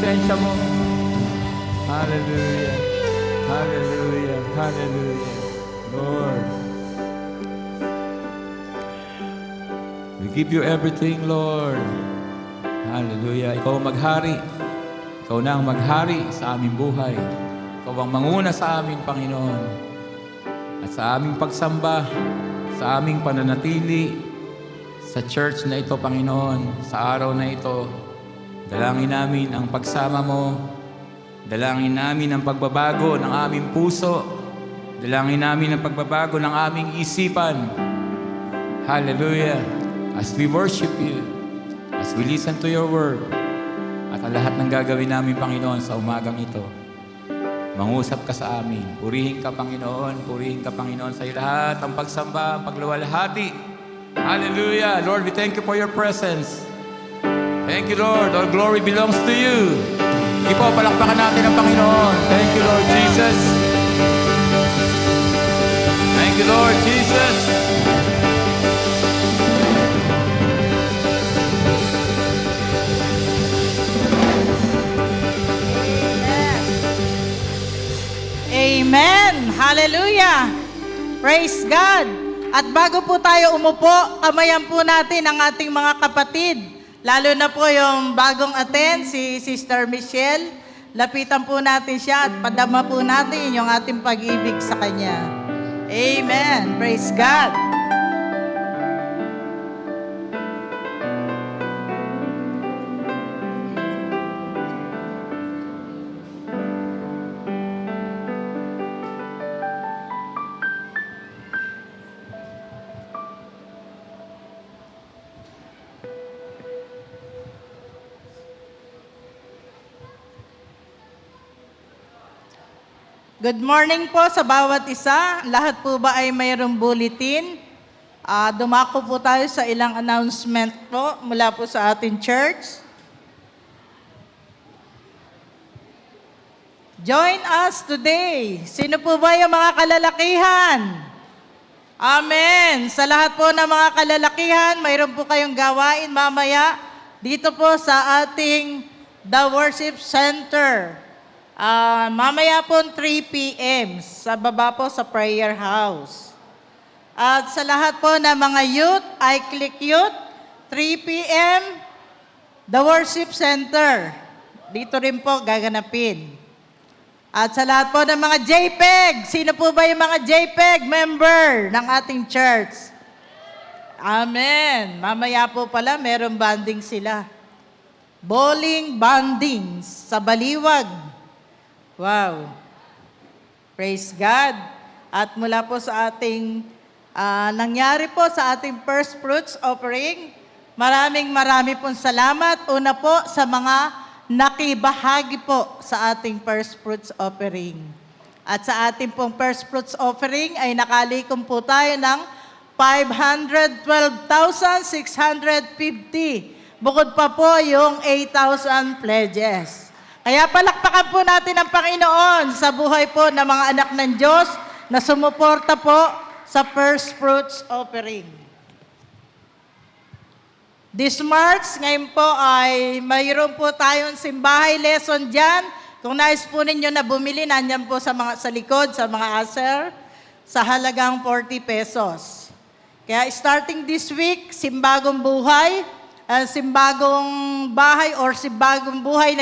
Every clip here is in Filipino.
presensya mo. Hallelujah. Hallelujah. Hallelujah. Lord. We give you everything, Lord. Hallelujah. Ikaw ang maghari. Ikaw na ang maghari sa aming buhay. Ikaw ang manguna sa amin, Panginoon. At sa aming pagsamba, sa aming pananatili, sa church na ito, Panginoon, sa araw na ito, dalangin namin ang pagsama mo. Dalangin namin ang pagbabago ng aming puso. Dalangin namin ang pagbabago ng aming isipan. Hallelujah. As we worship you, as we listen to your word, at ang lahat ng gagawin namin, Panginoon, sa umagang ito, mangusap ka sa amin. Purihin ka, Panginoon. Purihin ka, Panginoon, sa lahat ang pagsamba, ang pagluwalhati. Hallelujah. Lord, we thank you for your presence. Thank you, Lord. All glory belongs to you. Hindi po, palakpakan natin ang Panginoon. Thank you, Lord Jesus. Thank you, Lord Jesus. Amen! Hallelujah! Praise God! At bago po tayo umupo, kamayan po natin ang ating mga kapatid. Lalo na po yung bagong attend, si Sister Michelle. Lapitan po natin siya at padama po natin yung ating pag-ibig sa kanya. Amen! Praise God! Good morning po sa bawat isa. Lahat po ba ay mayroong bulletin? Dumako po tayo sa ilang announcement po mula po sa ating church. Join us today. Sino po ba yung mga kalalakihan? Amen. Sa lahat po ng mga kalalakihan, mayroon po kayong gawain mamaya dito po sa ating The Worship Center. Mamaya po 3 p.m. sa baba po sa prayer house. At sa lahat po ng mga youth, iClick Youth, 3 p.m. The Worship Center. Dito rin po gaganapin. At sa lahat po ng mga JPEG, sino po ba yung mga JPEG member ng ating church? Amen. Mamaya po pala, meron banding sila. Bowling banding sa Baliwag. Wow. Praise God. At mula po sa ating, nangyari po sa ating first fruits offering, marami pong salamat. Una po sa mga nakibahagi po sa ating first fruits offering. At sa ating pong first fruits offering ay nakalikom po tayo ng 512,650. Bukod pa po yung 8,000 pledges. Kaya palakpakan po natin ang Panginoon sa buhay po ng mga anak ng Diyos na sumuporta po sa First Fruits Offering. This March, ngayon po ay mayroon po tayong simbahay lesson dyan. Kung nais po ninyo na bumili, nandyan po sa likod, sa mga usher, sa halagang 40 pesos. Kaya starting this week, simbagong buhay, simbagong bahay or simbagong buhay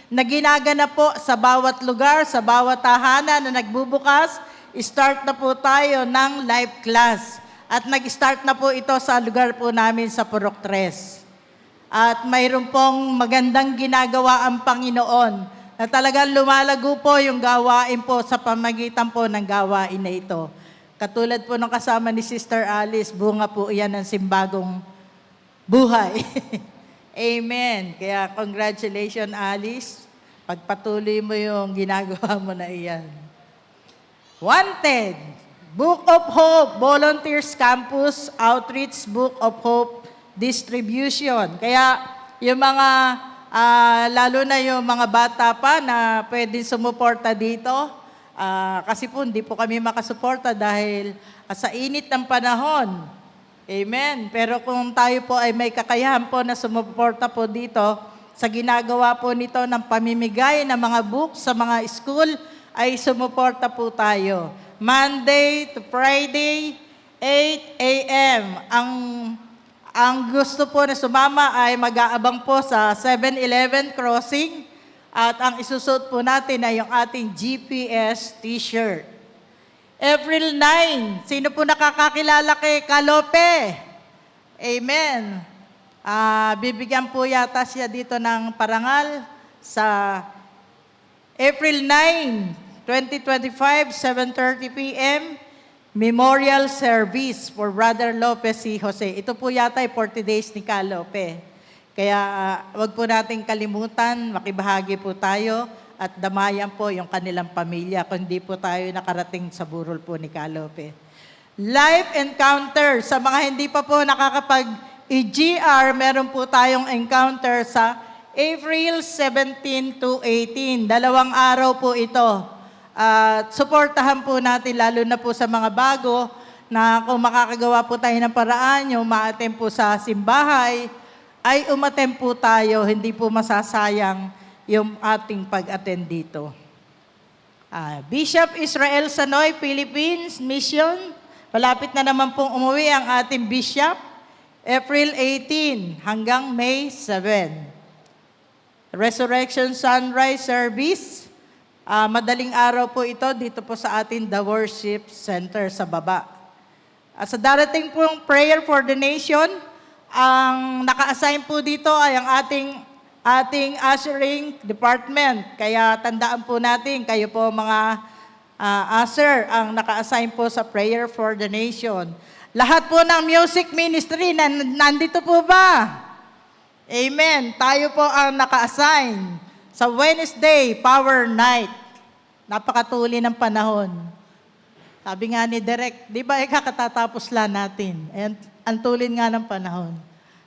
na ginaganap po sa bawat lugar, sa bawat tahanan na nagbubukas, start na po tayo ng live class. At nag-start na po ito sa lugar po namin sa Purok 3. At mayroon pong magandang ginagawa ang Panginoon na talagang lumalago po yung gawain po sa pamagitan po ng gawain na ito. Katulad po ng kasama ni Sister Alice, bunga po iyan ng simbagong buhay. Amen. Kaya congratulations, Alice. Pagpatuloy mo yung ginagawa mo na iyan. Wanted, Book of Hope, Volunteers Campus Outreach Book of Hope Distribution. Kaya yung mga, lalo na yung mga bata pa na pwedeng sumuporta dito, kasi po hindi po kami makasuporta dahil sa init ng panahon. Amen. Pero kung tayo po ay may kakayahan po na sumuporta po dito, sa ginagawa po nito ng pamimigay ng mga books sa mga school, ay sumuporta po tayo. Monday to Friday, 8 a.m. Ang gusto po na sumama ay mag-aabang po sa 7-Eleven crossing at ang isusot po natin ay yung ating GPS t-shirt. April 9, sino po nakakakilala kay Kalope? Amen. Bibigyan po yata siya dito ng parangal sa April 9, 2025, 7:30 p.m., Memorial Service for Brother Lopez C. Jose. Ito po yata ay 40 days ni Kalope. Kaya wag po nating kalimutan, makibahagi po tayo at damayan po yung kanilang pamilya kung hindi po tayo nakarating sa burol po ni Kalope. Life encounter. Sa mga hindi pa po nakakapag-EGR, meron po tayong encounter sa April 17 to 18. 2 araw po ito. Suportahan po natin, lalo na po sa mga bago, na kung makakagawa po tayo ng paraan, yung ma-attend po sa simbahay, ay umattend po tayo, hindi po masasayang yung ating pag-attend dito. Bishop Israel Sanoy, Philippines Mission. Malapit na naman pong umuwi ang ating bishop. April 18 hanggang May 7. Resurrection Sunrise Service. Madaling araw po ito dito po sa ating The Worship Center sa baba. Sa darating pong Prayer for the Nation, ang naka-assign po dito ay ang ating ushering department. Kaya tandaan po natin, kayo po mga usher ang naka-assign po sa Prayer for the Nation. Lahat po ng music ministry, nandito po ba? Amen. Tayo po ang naka-assign sa Wednesday, Power Night. Napakatuli ng panahon. Sabi nga ni Derek, di ba kakatapos lang natin? Ang tulin nga ng panahon.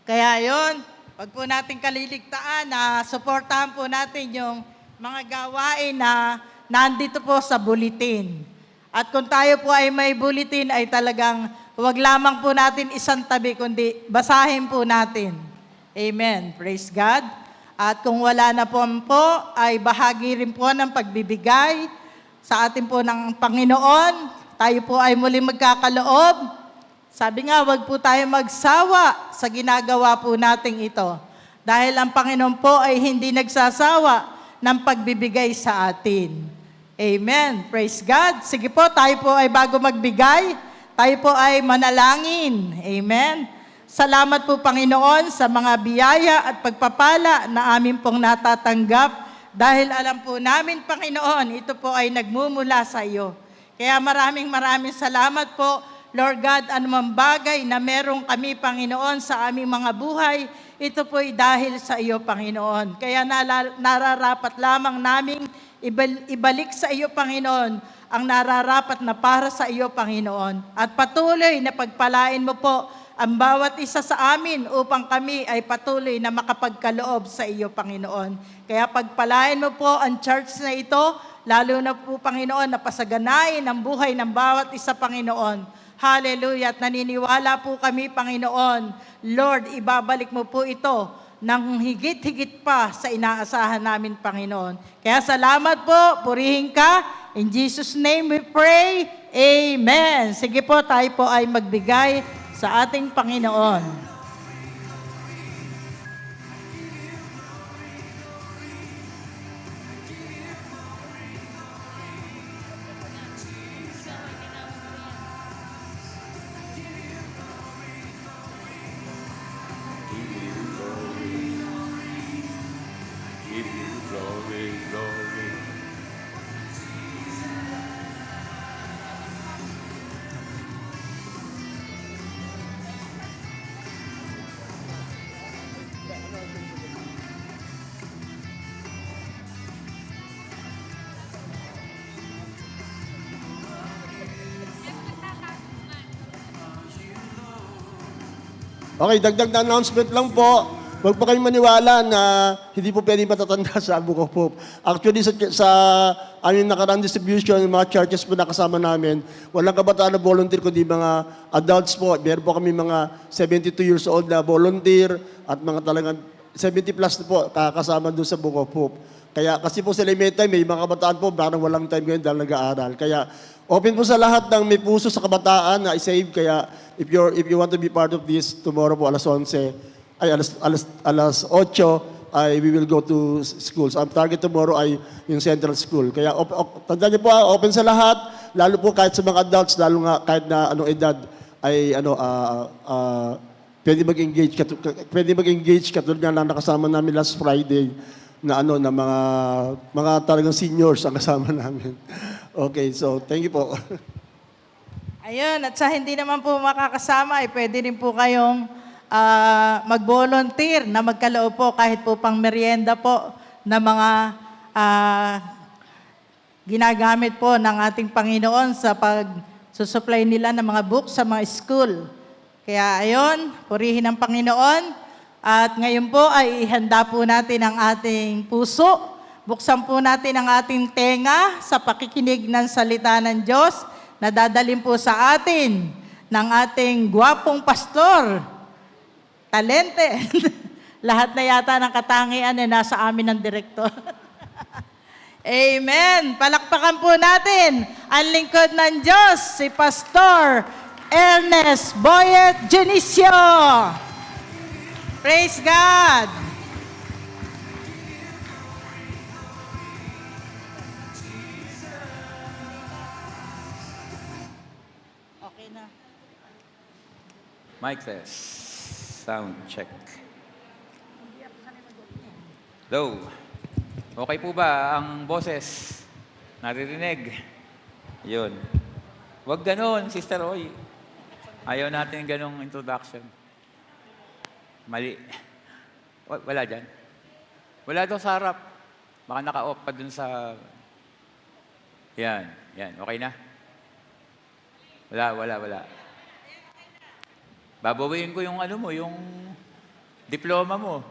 Kaya yon, wag po natin kaliligtaan na suportahan po natin yung mga gawain na nandito po sa bulletin. At kung tayo po ay may bulletin, ay talagang wag lamang po natin isang tabi, kundi basahin po natin. Amen. Praise God. At kung wala na po, ay bahagi rin po ng pagbibigay sa atin po ng Panginoon. Tayo po ay muling magkakaloob. Sabi nga, wag po tayo magsawa sa ginagawa po nating ito. Dahil ang Panginoon po ay hindi nagsasawa ng pagbibigay sa atin. Amen. Praise God. Sige po, tayo po ay bago magbigay, tayo po ay manalangin. Amen. Salamat po, Panginoon, sa mga biyaya at pagpapala na amin pong natatanggap dahil alam po namin, Panginoon, ito po ay nagmumula sa iyo. Kaya maraming salamat po, Lord God, anumang bagay na meron kami, Panginoon, sa aming mga buhay, ito po ay dahil sa iyo, Panginoon. Kaya nararapat lamang naming ibalik sa iyo, Panginoon, ang nararapat na para sa iyo, Panginoon. At patuloy na pagpalain mo po ang bawat isa sa amin upang kami ay patuloy na makapagkaloob sa iyo, Panginoon. Kaya pagpalain mo po ang church na ito, lalo na po, Panginoon, na pasaganain ang buhay ng bawat isa, Panginoon. Hallelujah. At naniniwala po kami, Panginoon, Lord, ibabalik mo po ito ng higit-higit pa sa inaasahan namin, Panginoon. Kaya salamat po, purihin ka. In Jesus' name we pray. Amen. Sige po, tayo po ay magbigay sa ating Panginoon. Give you glory, glory. Okay, dagdag na announcement lang po. Huwag po kayong maniwala na hindi po pwede matatanda sa Book of Hope. Actually, sa aming nakarang distribution, yung mga churches po nakasama namin, walang kabataan na volunteer, kundi mga adults po. Meron po kami mga 72 years old na volunteer at mga talagang 70 plus na po, kasama doon sa Book of Hope. Kaya kasi po sila may time, may mga kabataan po, parang walang time ngayon dahil nag-aaral. Kaya open po sa lahat ng may puso sa kabataan na isave. Kaya if you want to be part of this, tomorrow po alas 11, ay alas 8, ay we will go to schools. Ang target tomorrow ay yung Central School. Kaya tandaan niyo po, open sa lahat, lalo po kahit sa mga adults, lalo nga kahit na anong edad, ay pwede mag-engage katulad nga lang nakasama namin last Friday na na mga talagang seniors ang kasama namin. Okay, so thank you po. Ayun, at sa hindi naman po makakasama, pwede rin po kayong mag-volunteer na magkaloob po kahit po pang merienda po na mga ginagamit po ng ating Panginoon sa pag-susupply nila ng mga books sa mga school. Kaya ayun, purihin ang Panginoon. At ngayon po ay ihanda po natin ang ating puso. Buksan po natin ang ating tenga sa pakikinig ng salita ng Diyos na dadalhin po sa atin ng ating gwapong pastor. Talente. Lahat na yata ng katangian ay nasa amin ng direktor. Amen. Palakpakan po natin ang lingkod ng Diyos, si Pastor Ernest Boyet Junicio. Praise God! Okay na. Mic test. Sound check. Low. Okay po ba ang boses? Naririnig? Yun. Huwag ganon, Sister Oy. Ayaw natin ganong introduction. Mali. Wala dyan. Wala daw sa harap. Baka naka-off pa dun sa... Yan. Okay na? Wala. Babawiin ko yung yung diploma mo.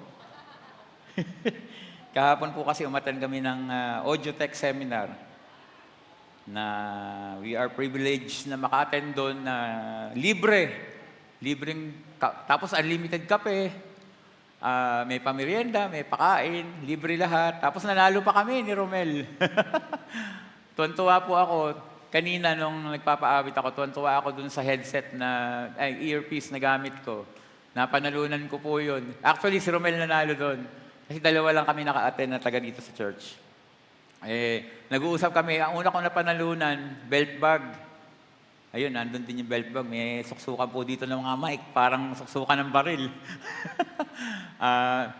Kahapon po kasi umatan kami ng audio tech seminar na we are privileged na maka-attend doon na libreng, tapos unlimited kape, may pamerienda, may pakain, libre lahat. Tapos nanalo pa kami ni Romel. Tuwan-tuwa po ako. Kanina nung nagpapaawit ako, tuwan-tuwa ako dun sa headset earpiece na gamit ko. Napanalunan ko po yun. Actually, si Romel nanalo doon. Kasi dalawa lang kami naka-attend na taga dito sa church. Nag-uusap kami. Ang una kong napanalunan, belt bag. Ayun, nandun din yung belt bag. May suksukan po dito ng mga mic. Parang suksukan ng baril.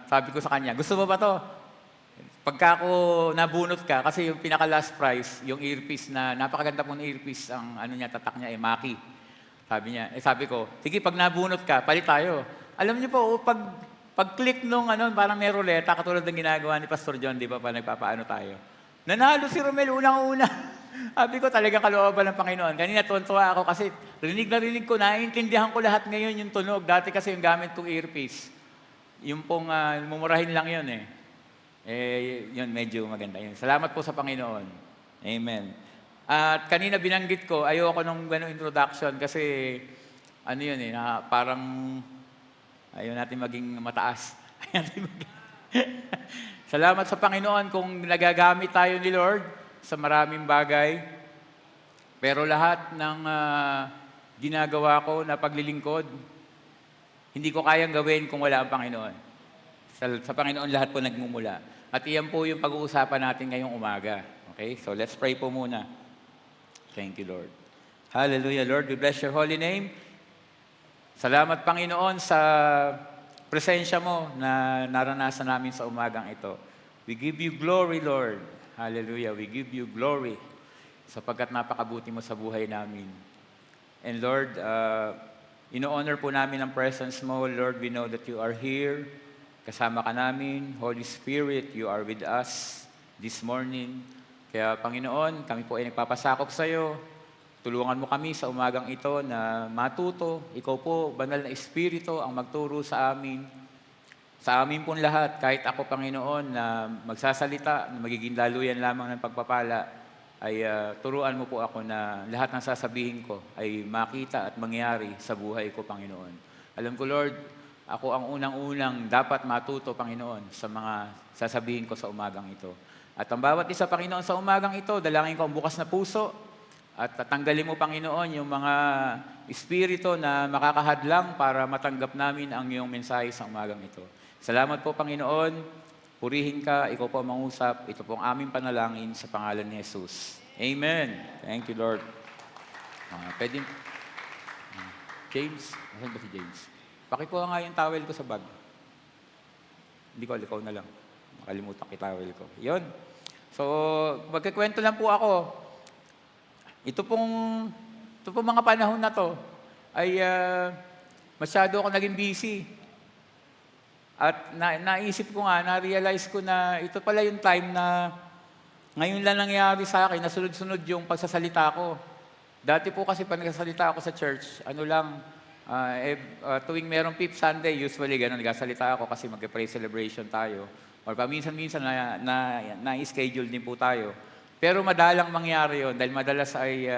Sabi ko sa kanya, gusto mo ba to? Pagka ako nabunot ka, kasi yung pinaka-last prize, yung earpiece na, napakaganda po ng earpiece, ang tatak niya, Maki. Sabi niya, sabi ko, sige, pag nabunot ka, palit tayo. Alam niyo po, pag-click nung parang may ruleta, katulad ng ginagawa ni Pastor John, di ba, pa nagpapaano tayo. Nanalo si Romel unang-una. Sabi ko talaga kalooban ng Panginoon. Kanina tuwan-tuwa ako kasi rinig ko, naiintindihan ko lahat ngayon yung tunog. Dati kasi yung gamit kong earpiece, yung pong mumurahin lang yun yun, medyo maganda yun. Salamat po sa Panginoon. Amen. At kanina binanggit ko, ayoko nung introduction kasi parang ayaw natin maging mataas. Salamat sa Panginoon kung nagagamit tayo ni Lord sa maraming bagay. Pero lahat ng ginagawa ko na paglilingkod, hindi ko kayang gawin kung wala ang Panginoon. Sa Panginoon lahat po nagmumula. At iyan po yung pag-uusapan natin ngayong umaga. Okay? So let's pray po muna. Thank you, Lord. Hallelujah, Lord. We bless your holy name. Salamat, Panginoon, sa presensya mo na naranasan namin sa umagang ito. We give you glory, Lord. Hallelujah. We give you glory sapagkat napakabuti mo sa buhay namin. And Lord, ino-honor po namin ang presence mo. Lord, we know that you are here. Kasama ka namin. Holy Spirit, you are with us this morning. Kaya Panginoon, kami po ay nagpapasakop sa iyo. Tulungan mo kami sa umagang ito na matuto. Ikaw po, banal na Espiritu, ang magturo sa amin. Sa amin pong lahat, kahit ako, Panginoon, na magsasalita, na magiging laluyan lamang ng pagpapala, ay turuan mo po ako na lahat ng sasabihin ko ay makita at mangyari sa buhay ko, Panginoon. Alam ko, Lord, ako ang unang-unang dapat matuto, Panginoon, sa mga sasabihin ko sa umagang ito. At ang bawat isa, Panginoon, sa umagang ito, dalangin ko ang bukas na puso at tatanggalin mo, Panginoon, yung mga espiritu na makakahadlang para matanggap namin ang iyong mensahe sa umagang ito. Salamat po, Panginoon. Purihin ka, ikaw po ang mangusap. Ito po ang aming panalangin sa pangalan ni Jesus. Amen. Thank you, Lord. Pwede, James? Nasaan ba si James? Pakikuha nga yung towel ko sa bag. Hindi ko, ikaw na lang. Makalimutan ko yung towel ko. Yun. So, magkikwento lang po ako. Ito pong mga panahon na to ay masyado ako naging busy. At naisip ko nga, na-realize ko na ito pala yung time na ngayon lang nangyari sa akin, na sunod-sunod yung pagsasalita ko. Dati po kasi pag nagsasalita ako sa church, tuwing merong Fifth Sunday, usually ganun, nagsasalita ako kasi mag-praise celebration tayo. Or paminsan-minsan na-schedule din po tayo. Pero madalang mangyari yun, dahil madalas ay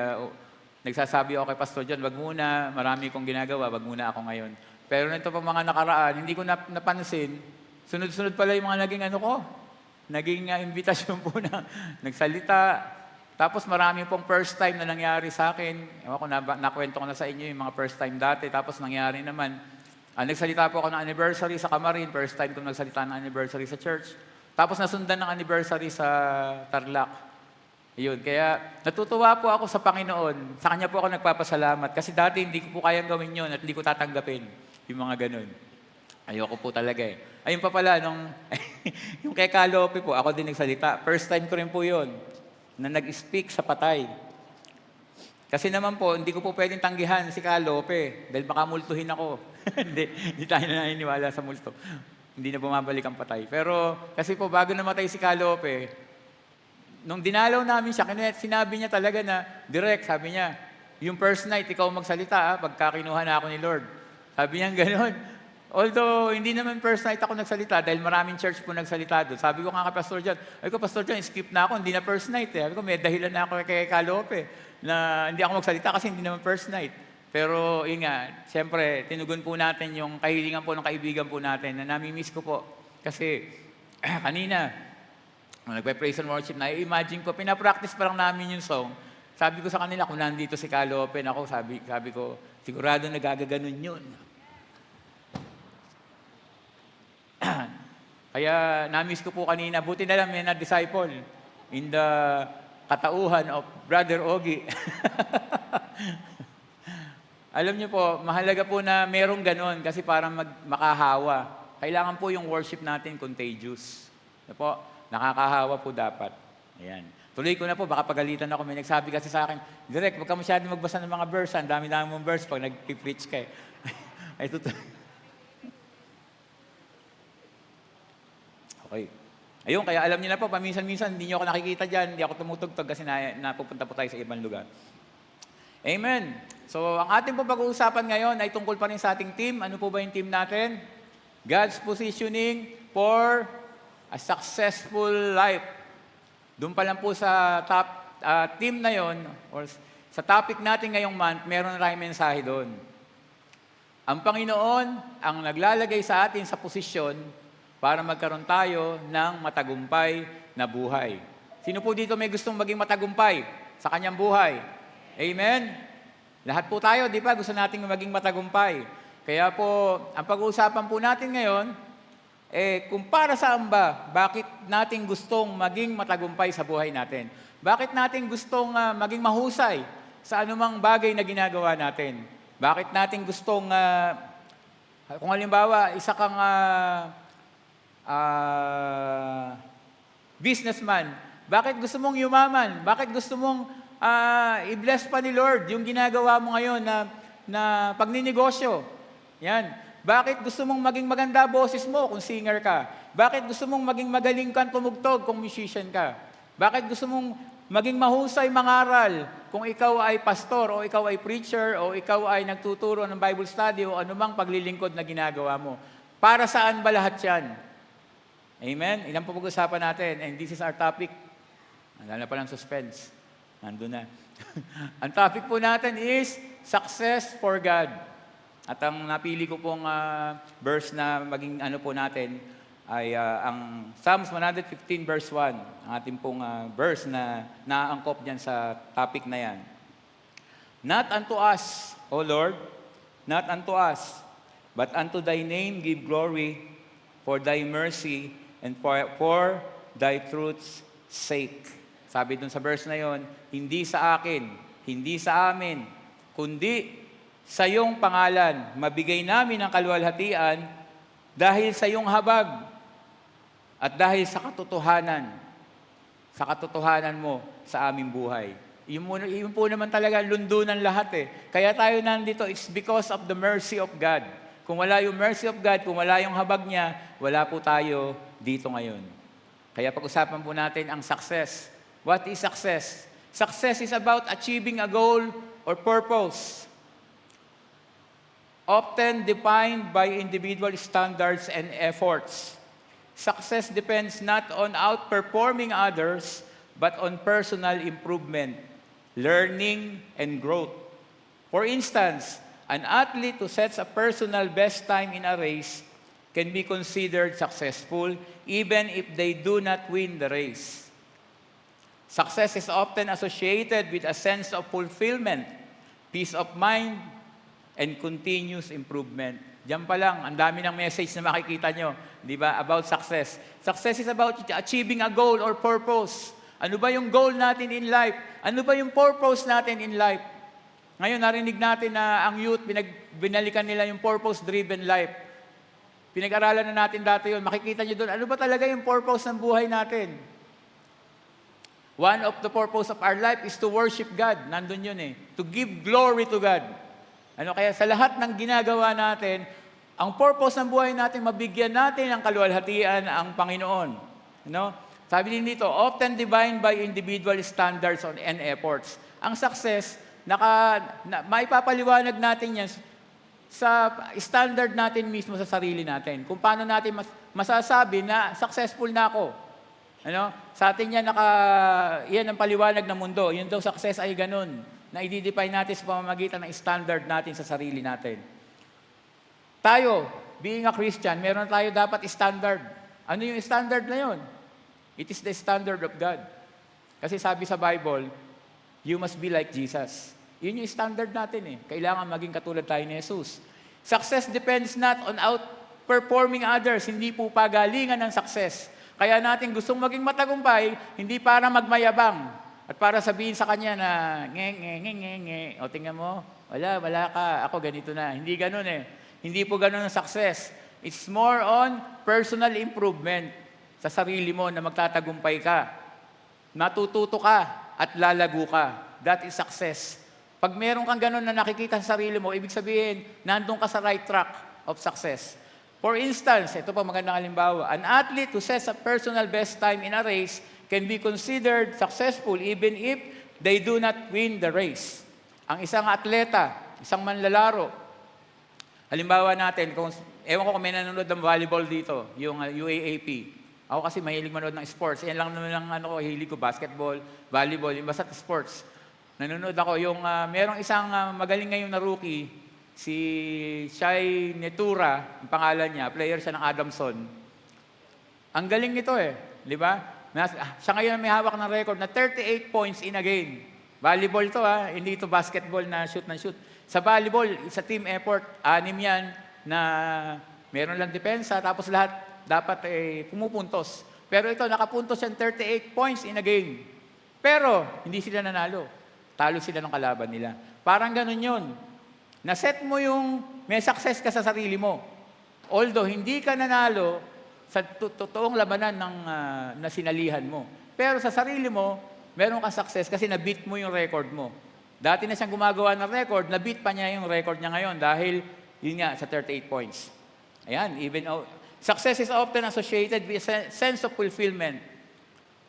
nagsasabi ako kay Pastor John, wag muna, marami kong ginagawa, wag muna ako ngayon. Pero nito pa mga nakaraan, hindi ko napansin, sunod-sunod pala yung mga naging naging invitation po na nagsalita. Tapos marami pong first time na nangyari sa akin. Ewan ko, nakwento ko na sa inyo yung mga first time dati. Tapos nangyari naman, nagsalita po ako ng anniversary sa Camarin. First time ko nagsalita ng anniversary sa church. Tapos nasundan ng anniversary sa Tarlac. Yun, kaya natutuwa po ako sa Panginoon. Sa Kanya po ako nagpapasalamat. Kasi dati hindi ko po kayang gawin yun at hindi ko tatanggapin yung mga ganun. Ayoko po talaga eh. Ayun pa pala, yung kay Kalope po, ako din nagsalita. First time ko rin po yun, na nag-speak sa patay. Kasi naman po, hindi ko po pwedeng tanggihan si Kalope, dahil baka multuhin ako. hindi tayo naniniwala sa multo. Hindi na bumabalik ang patay. Pero, kasi po, bago namatay si Kalope, nung dinalaw namin siya, sinabi niya talaga na, direct, sabi niya, yung first night, ikaw magsalita, pagka kinuha na ako ni Lord. Sabi niya gano'n. Although, hindi naman first night ako nagsalita dahil maraming church po nagsalita doon. Sabi ko nga kay Pastor John, Pastor John, skip na ako, hindi na first night. Sabi ko, may dahilan na ako kay Kalope na hindi ako magsalita kasi hindi naman first night. Pero, yun nga, siyempre, tinugon po natin yung kahilingan po ng kaibigan po natin na nami-miss ko po. Kasi, kanina, nagpe-praise and worship na, imagine ko, pinapractice pa lang namin yung song. Sabi ko sa kanila, kung nandito si Kalope, ako, sabi ko, sigurado nagagaganon yun. Kaya na-miss ko po kanina, buti na lang may na-disciple in the katauhan of Brother Ogie. Alam niyo po, mahalaga po na merong ganon kasi parang makahawa. Kailangan po yung worship natin contagious. Po, nakakahawa po dapat. Ayan. Tuloy ko na po, baka pagalitan ako. May nagsabi kasi sa akin, Direk, huwag ka masyadong magbasa ng mga verse. Ang dami-dami mong verse pag nag-preach ka eh. Ay, Okay. Ayun, kaya alam niyo na po, paminsan-minsan hindi niyo ako nakikita dyan, hindi ako tumutugtog kasi napupunta po tayo sa ibang lugar. Amen. So, ang ating po pag-uusapan ngayon ay tungkol pa rin sa ating team. Ano po ba yung team natin? God's positioning for a successful life. Doon pa lang po sa top team na yon, or sa topic natin ngayong month, meron na tayong mensahe doon. Ang Panginoon ang naglalagay sa atin sa posisyon para magkaroon tayo ng matagumpay na buhay. Sino po dito may gustong maging matagumpay sa kanyang buhay? Amen? Lahat po tayo, di ba? Gusto nating maging matagumpay. Kaya po, ang pag-uusapan po natin ngayon, kung para saan ba, bakit natin gustong maging matagumpay sa buhay natin? Bakit natin gustong maging mahusay sa anumang bagay na ginagawa natin? Bakit natin gustong, kung halimbawa, isa kang businessman, bakit gusto mong yumaman? Bakit gusto mong i-bless pa ni Lord yung ginagawa mo ngayon na pagninegosyo? Yan. Bakit gusto mong maging maganda boses mo kung singer ka? Bakit gusto mong maging magaling kang tumugtog kung musician ka? Bakit gusto mong maging mahusay mangaral kung ikaw ay pastor o ikaw ay preacher o ikaw ay nagtuturo ng Bible study o anumang paglilingkod na ginagawa mo? Para saan ba lahat yan? Amen? Ilan po pag-usapan natin? And this is our topic. Wala na palang suspense. Nandun na. Ang topic po natin is success for God. At ang napili ko pong verse na maging ano po natin ay ang Psalms 115 verse 1, ang ating pong verse na naaangkop diyan sa topic na yan. Not unto us, O Lord, not unto us, but unto thy name give glory for thy mercy and for thy truth's sake. Sabi dun sa verse na yon, hindi sa akin, hindi sa amin, kundi sa iyong pangalan, mabigay namin ang kaluwalhatian dahil sa iyong habag at dahil sa katotohanan mo sa aming buhay. Yun po naman talaga lundunan lahat eh. Kaya tayo nandito, it's because of the mercy of God. Kung wala yung mercy of God, kung wala yung habag niya, wala po tayo dito ngayon. Kaya pag-usapan po natin ang success. What is success? Success is about achieving a goal or purpose, often defined by individual standards and efforts. Success depends not on outperforming others, but on personal improvement, learning, and growth. For instance, an athlete who sets a personal best time in a race can be considered successful even if they do not win the race. Success is often associated with a sense of fulfillment, peace of mind, and continuous improvement. Diyan pa lang, ang dami ng message na makikita nyo, di ba, about success. Success is about achieving a goal or purpose. Ano ba yung goal natin in life? Ano ba yung purpose natin in life? Ngayon, narinig natin na ang youth, binalikan nila yung purpose-driven life. Pinag-aralan na natin dati yun. Makikita nyo doon, ano ba talaga yung purpose ng buhay natin? One of the purpose of our life is to worship God. Nandun yun eh. To give glory to God. Ano kaya sa lahat ng ginagawa natin, ang purpose ng buhay natin, mabigyan natin ng kaluwalhatian ang Panginoon. Ano? Sabi din dito, often defined by individual standards and efforts. Ang success, maipapaliwanag natin yan sa standard natin mismo sa sarili natin. Kung paano natin masasabi na successful na ako. Ano? Sa atin yan, yan ang paliwanag ng mundo. Yung daw success ay ganun, na i-define natin sa pamamagitan ng standard natin sa sarili natin. Tayo, being a Christian, meron tayo dapat standard. Ano yung standard na yun? It is the standard of God. Kasi sabi sa Bible, you must be like Jesus. Yun yung standard natin eh. Kailangan maging katulad tayo ni Jesus. Success depends not on outperforming others. Hindi po pagalingan ng success. Kaya natin gustong maging matagumpay, hindi para magmayabang. At para sabihin sa kanya na, nge. O tingnan mo, wala ka, ako ganito na. Hindi ganun eh. Hindi po ganun ang success. It's more on personal improvement sa sarili mo na magtatagumpay ka. Matututo ka at lalago ka. That is success. Pag meron kang ganun na nakikita sa sarili mo, ibig sabihin, nandun ka sa right track of success. For instance, ito pa magandang halimbawa, an athlete who sets a personal best time in a race can be considered successful even if they do not win the race. Ang isang atleta, isang manlalaro, halimbawa natin, ewan ko kung may nanonood ng volleyball dito, yung UAAP. Ako kasi mahilig manood ng sports. Yan lang naman ang hilig ko, basketball, volleyball, yung basta sports. Nanonood ako, yung merong isang magaling ngayon na rookie, si Shai Netura, ang pangalan niya, player siya ng Adamson. Ang galing nito eh, di ba? Siya ngayon may hawak ng record na 38 points in a game. Volleyball to hindi ito basketball na shoot. Sa volleyball, sa team effort, 6 yan na meron lang depensa, tapos lahat dapat pumupuntos. Pero ito, nakapuntos yan 38 points in a game. Pero, hindi sila nanalo. Talo sila ng kalaban nila. Parang ganun yun. Naset mo yung may success ka sa sarili mo. Although hindi ka nanalo sa totoong labanan na sinalihan mo. Pero sa sarili mo, meron kang success kasi na-beat mo yung record mo. Dati na siyang gumagawa ng record, na-beat pa niya yung record niya ngayon dahil yun nga sa 38 points. Ayan, success is often associated with a sense of fulfillment.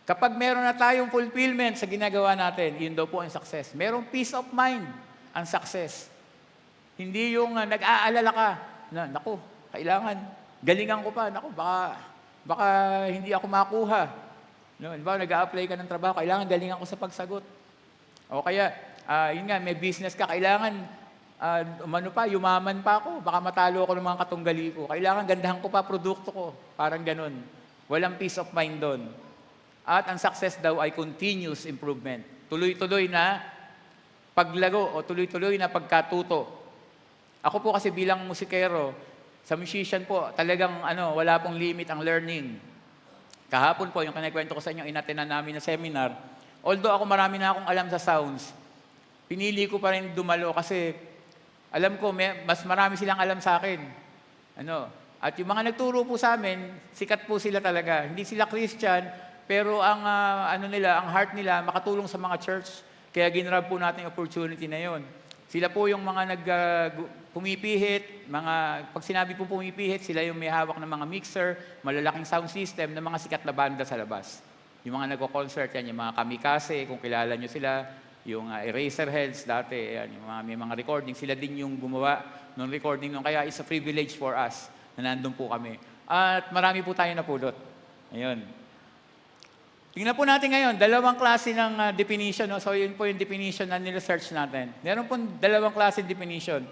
Kapag meron na tayong fulfillment sa ginagawa natin, yun daw po ang success. Merong peace of mind ang success. Hindi yung nag-aalala ka na, naku, kailangan, galingan ko pa, naku, baka hindi ako makuha. No, nag-a-apply ka ng trabaho, kailangan galingan ko sa pagsagot. O kaya, yun nga, may business ka, kailangan umano pa, yumaman pa ako, baka matalo ako ng mga katunggali ko. Kailangan gandahan ko pa produkto ko. Parang ganun. Walang peace of mind doon. At ang success daw ay continuous improvement. Tuloy-tuloy na paglago o tuloy-tuloy na pagkatuto. Ako po kasi bilang musikero, sa musician po, talagang wala pong limit ang learning. Kahapon po, yung kinikwento ko sa inyo, inatenan namin na seminar. Although ako marami na akong alam sa sounds, pinili ko pa rin dumalo kasi alam ko, mas marami silang alam sa akin. At yung mga nagturo po sa amin, sikat po sila talaga. Hindi sila Christian, pero ang ang heart nila makatulong sa mga church. Kaya ginrab po natin yung opportunity na yon. Sila po yung mga pumipihit, pag sinabi po pumipihit, sila yung may hawak ng mga mixer, malalaking sound system ng mga sikat na banda sa labas. Yung mga nagko-concert yan, yung mga Kamikaze, kung kilala nyo sila, yung Eraserheads dati, yan, may mga recording, sila din yung gumawa ng recording nun. Kaya it's a privilege for us na nandun po kami. At marami po tayo napulot. Ayun. Tingnan po natin ngayon, dalawang klase ng definition. So yun po yung definition na nila-search natin. Meron po dalawang klase definition.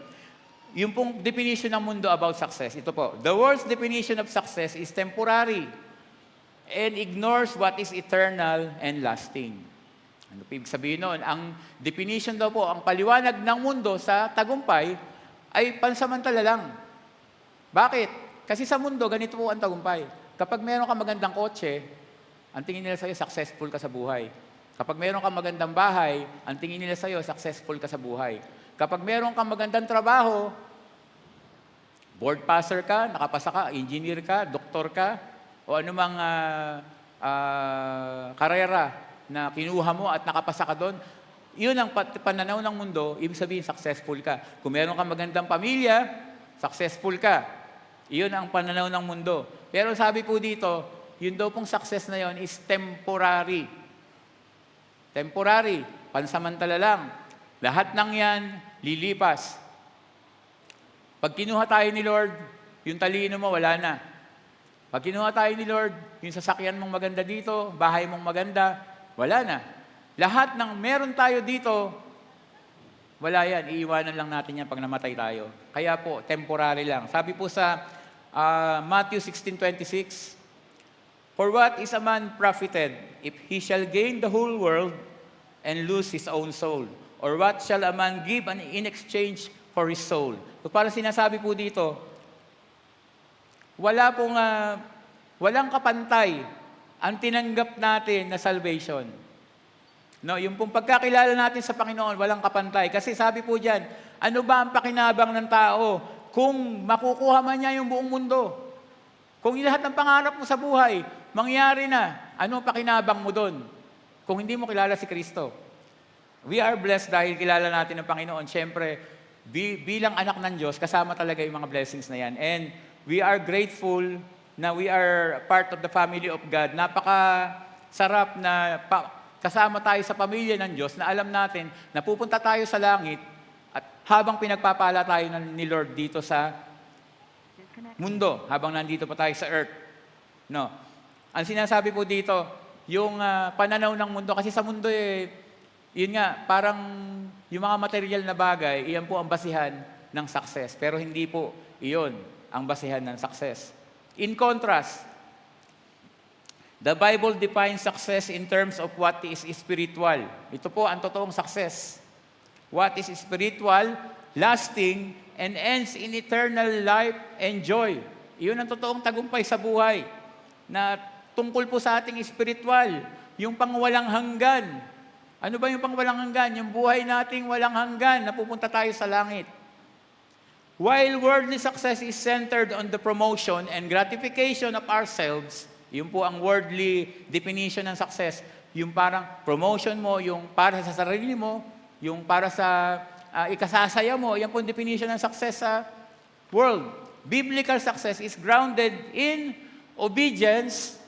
Yung pong definition ng mundo about success, ito po. The world's definition of success is temporary and ignores what is eternal and lasting. Ano po ibig sabihin noon? Ang definition daw po, ang paliwanag ng mundo sa tagumpay ay pansamantala lang. Bakit? Kasi sa mundo, ganito po ang tagumpay. Kapag meron ka magandang kotse, ang tingin nila sa'yo, successful ka sa buhay. Kapag meron kang magandang bahay, ang tingin nila sa'yo, successful ka sa buhay. Kapag meron kang magandang trabaho, board passer ka, nakapasa ka, engineer ka, doktor ka, o anumang karera na kinuha mo at nakapasa ka doon, yun ang pananaw ng mundo, ibig sabihin, successful ka. Kung meron kang magandang pamilya, successful ka. Iyon ang pananaw ng mundo. Pero sabi po dito, yun daw pong success na yun is temporary. Temporary, pansamantala lang. Lahat ng yan, lilipas. Pag kinuha tayo ni Lord, yung talino mo, wala na. Pag kinuha tayo ni Lord, yung sasakyan mong maganda dito, bahay mong maganda, wala na. Lahat ng meron tayo dito, wala yan. Iiwanan lang natin yan pag namatay tayo. Kaya po, temporary lang. Sabi po sa Matthew 16:26, "For what is a man profited if he shall gain the whole world and lose his own soul? Or what shall a man give in exchange for his soul?" So parang sinasabi po dito, walang kapantay ang tinanggap natin na salvation. Yung pong pagkakilala natin sa Panginoon, walang kapantay. Kasi sabi po diyan, ano ba ang pakinabang ng tao kung makukuha man niya yung buong mundo? Kung lahat ng pangarap mo sa buhay, mangyari na, ano pakinabang mo doon? Kung hindi mo kilala si Kristo. We are blessed dahil kilala natin ang Panginoon. Siyempre, bilang anak ng Diyos, kasama talaga yung mga blessings na yan. And we are grateful na we are part of the family of God. Napakasarap na kasama tayo sa pamilya ng Diyos na alam natin na pupunta tayo sa langit at habang pinagpapala tayo ni Lord dito sa mundo, habang nandito pa tayo sa earth. Ang sinasabi po dito, yung pananaw ng mundo, kasi sa mundo yun nga, parang yung mga material na bagay, iyan po ang basihan ng success. Pero hindi po iyon ang basihan ng success. In contrast, the Bible defines success in terms of what is spiritual. Ito po ang totoong success. What is spiritual, lasting, and ends in eternal life and joy. Iyon ang totoong tagumpay sa buhay na tungkol po sa ating spiritual, yung pangwalang hanggan. Ano ba yung pangwalang hanggan? Yung buhay nating walang hanggan na pupunta tayo sa langit. While worldly success is centered on the promotion and gratification of ourselves, yun po ang worldly definition ng success, yung parang promotion mo, yung para sa sarili mo, yung para sa ikasasaya mo, yan po ang definition ng success sa world. Biblical success is grounded in obedience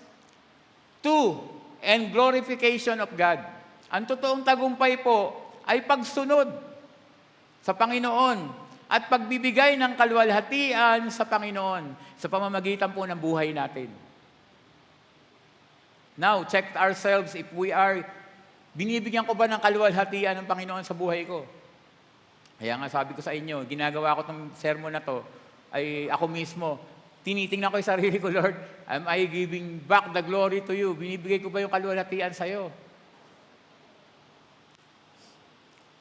to and glorification of God. Ang totoong tagumpay po ay pagsunod sa Panginoon at pagbibigay ng kaluwalhatian sa Panginoon sa pamamagitan po ng buhay natin. Now, check ourselves if we are, binibigyan ko ba ng kaluwalhatian ng Panginoon sa buhay ko? Kaya nga sabi ko sa inyo, ginagawa ko itong sermon na to, ay ako mismo, tinitingnan ko yung sarili ko, Lord, am I giving back the glory to you? Binibigay ko ba yung kaluwalhatian sa'yo?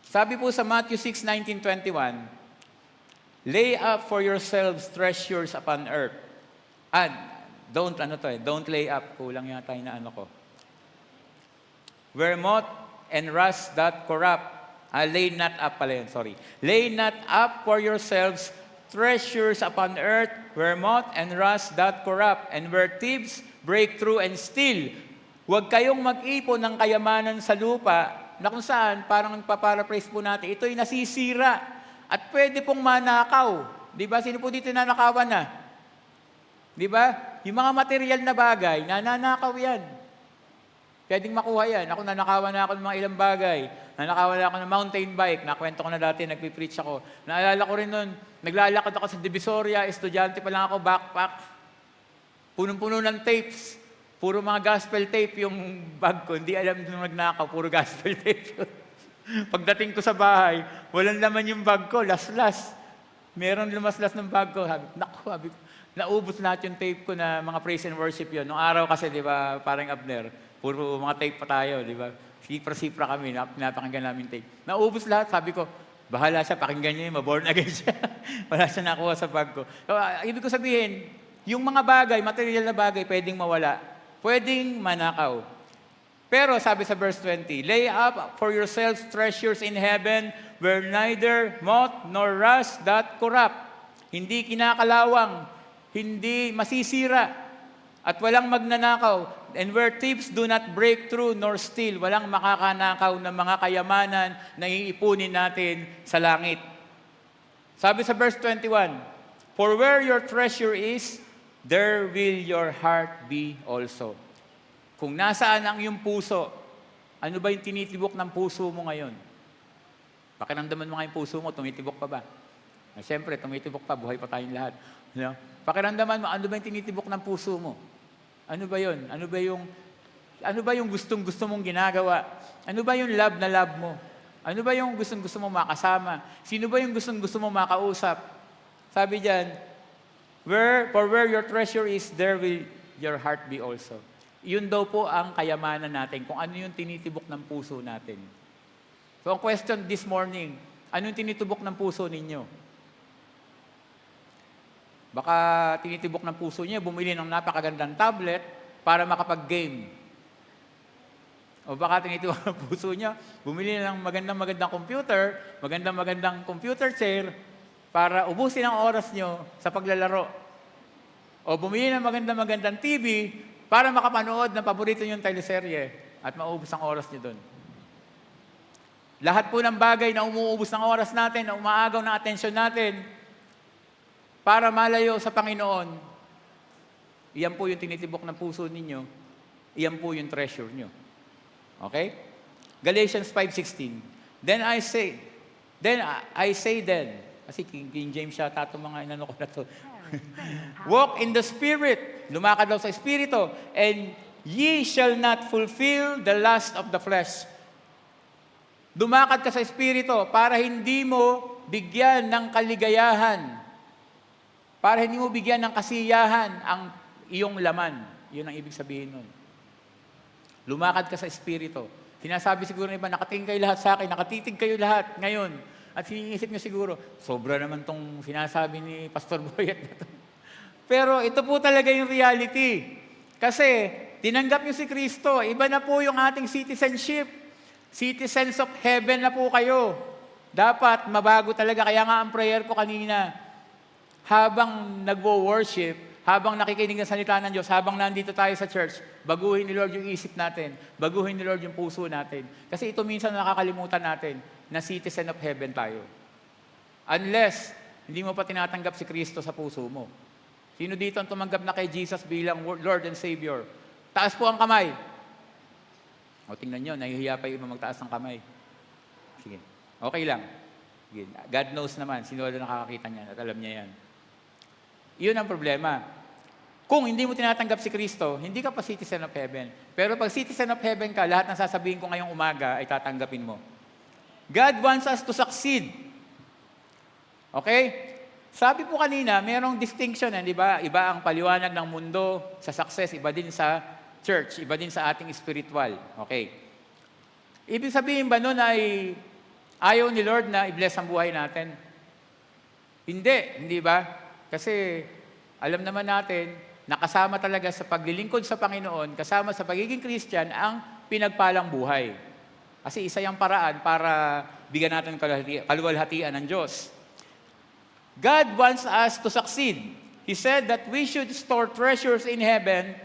Sabi po sa Matthew 6:19-21, lay up for yourselves treasures upon earth. And, don't lay up. Kulang yata yung na ko. Where moth and rust that corrupt. Lay not up pala yun, sorry. Lay not up for yourselves treasures upon earth, where moth and rust that corrupt, and where thieves break through and steal. Huwag kayong mag-ipon ng kayamanan sa lupa, na kung saan, parang nagpaparaphrase po natin, ito'y nasisira at pwede pong manakaw. Di ba? Sino po dito nanakawan na? Di ba? Yung mga material na bagay, nananakaw yan. Pwedeng makuha yan. Ako nanakawan na ako ng mga ilang bagay. Nanakawan na ako ng mountain bike. Nakwento ko na dati, nagpipreach ako. Naalala ko rin nun, naglalakad ako sa Divisoria, estudyante pa lang ako, backpack. Punong-puno ng tapes. Puro mga gospel tape yung bag ko. Hindi alam nung nagnakaw, puro gospel tape yun. Pagdating ko sa bahay, walang laman yung bag ko, las-las. Meron lumas-las ng bag ko. Sabi ko, naubos lahat yung tape ko na mga praise and worship yun. Nung araw kasi, di ba, parang Abner, puro mga tape pa tayo, di ba? Sipra-sipra kami, napakinggan namin tape. Naubos lahat, sabi ko, bahala siya, pakinggan niya yun, maborn again siya. Wala siya nakuha sa bag ko. So, ibig ko sabihin, yung mga bagay, material na bagay, pwedeng mawala. Pwedeng manakaw. Pero sabi sa verse 20, lay up for yourselves treasures in heaven where neither moth nor rust doth corrupt. Hindi kinakalawang, hindi masisira, at walang magnanakaw. And where thieves do not break through nor steal, walang makakanakaw ng mga kayamanan na iipunin natin sa langit. Sabi sa verse 21, for where your treasure is, there will your heart be also. Kung nasaan ang iyong puso, ano ba yung tinitibok ng puso mo ngayon? Pakiramdaman mo nga yung puso mo, tumitibok pa ba? Siyempre, tumitibok pa, buhay pa tayong lahat. You know? Pakiramdaman mo, ano ba yung tinitibok ng puso mo? Ano ba yun? Ano ba yung gustong-gusto mong ginagawa? Ano ba yung love na love mo? Ano ba yung gustong-gusto mong makasama? Sino ba yung gustong-gusto mong makausap? Sabi diyan, for where your treasure is, there will your heart be also. Yun daw po ang kayamanan natin, kung ano yung tinitibok ng puso natin. So ang question this morning, ano yung tinitibok ng puso ninyo? Baka tinitibok ng puso niya, bumili ng napakagandang tablet para makapag-game. O baka tinitibok ng puso niya, bumili ng magandang magandang computer chair para ubusin ang oras niyo sa paglalaro. O bumili ng magandang TV para makapanood ng paborito niyong teleserye at maubos ang oras niyo doon. Lahat po ng bagay na umuubos ng oras natin, na umaagaw ng atensyon natin, para malayo sa Panginoon, iyan po yung tinitibok ng puso ninyo, iyan po yung treasure nyo. Okay? Galatians 5:16. Then I say then, kasi King James siya, tato mga inano ko na to. Walk in the Spirit, lumakad daw sa Espiritu, and ye shall not fulfill the lust of the flesh. Lumakad ka sa Espiritu para hindi mo bigyan ng kaligayahan, para hindi mo bigyan ng kasiyahan ang iyong laman. Yun ang ibig sabihin nun. Lumakad ka sa Espiritu. Sinasabi siguro ng iba, nakatingin kayo lahat sa akin, nakatitig kayo lahat ngayon. At siniisip nyo siguro, sobra naman tong sinasabi ni Pastor Boyet na to. Pero ito po talaga yung reality. Kasi tinanggap nyo si Kristo, iba na po yung ating citizenship. Citizens of heaven na po kayo. Dapat mabago talaga. Kaya nga ang prayer ko kanina, habang nagwo-worship, habang nakikinig ng salita ng Diyos, habang nandito tayo sa church, baguhin ni Lord yung isip natin, baguhin ni Lord yung puso natin. Kasi ito minsan nakakalimutan natin na citizen of heaven tayo. Unless, hindi mo pa tinatanggap si Kristo sa puso mo. Sino dito ang tumanggap na kay Jesus bilang Lord and Savior? Taas po ang kamay. O tingnan nyo, nahihiya pa yung iba magtaas ng kamay. Sige, okay lang. Sige. God knows naman, sino na nakakakita niyan at alam niya yan. Iyon ang problema. Kung hindi mo tinatanggap si Kristo, hindi ka pa citizen of heaven. Pero pag citizen of heaven ka, lahat ng sasabihin ko ngayong umaga ay tatanggapin mo. God wants us to succeed. Okay? Sabi po kanina, merong distinction, di ba? Iba ang paliwanag ng mundo sa success, iba din sa church, iba din sa ating spiritual. Okay. Ibig sabihin ba nun ay ayaw ni Lord na i-bless ang buhay natin? Hindi ba? Kasi alam naman natin, nakasama talaga sa paglilingkod sa Panginoon, kasama sa pagiging Christian, ang pinagpalang buhay. Kasi isa yung paraan para bigyan natin kaluwalhatian ng Diyos. God wants us to succeed. He said that we should store treasures in heaven,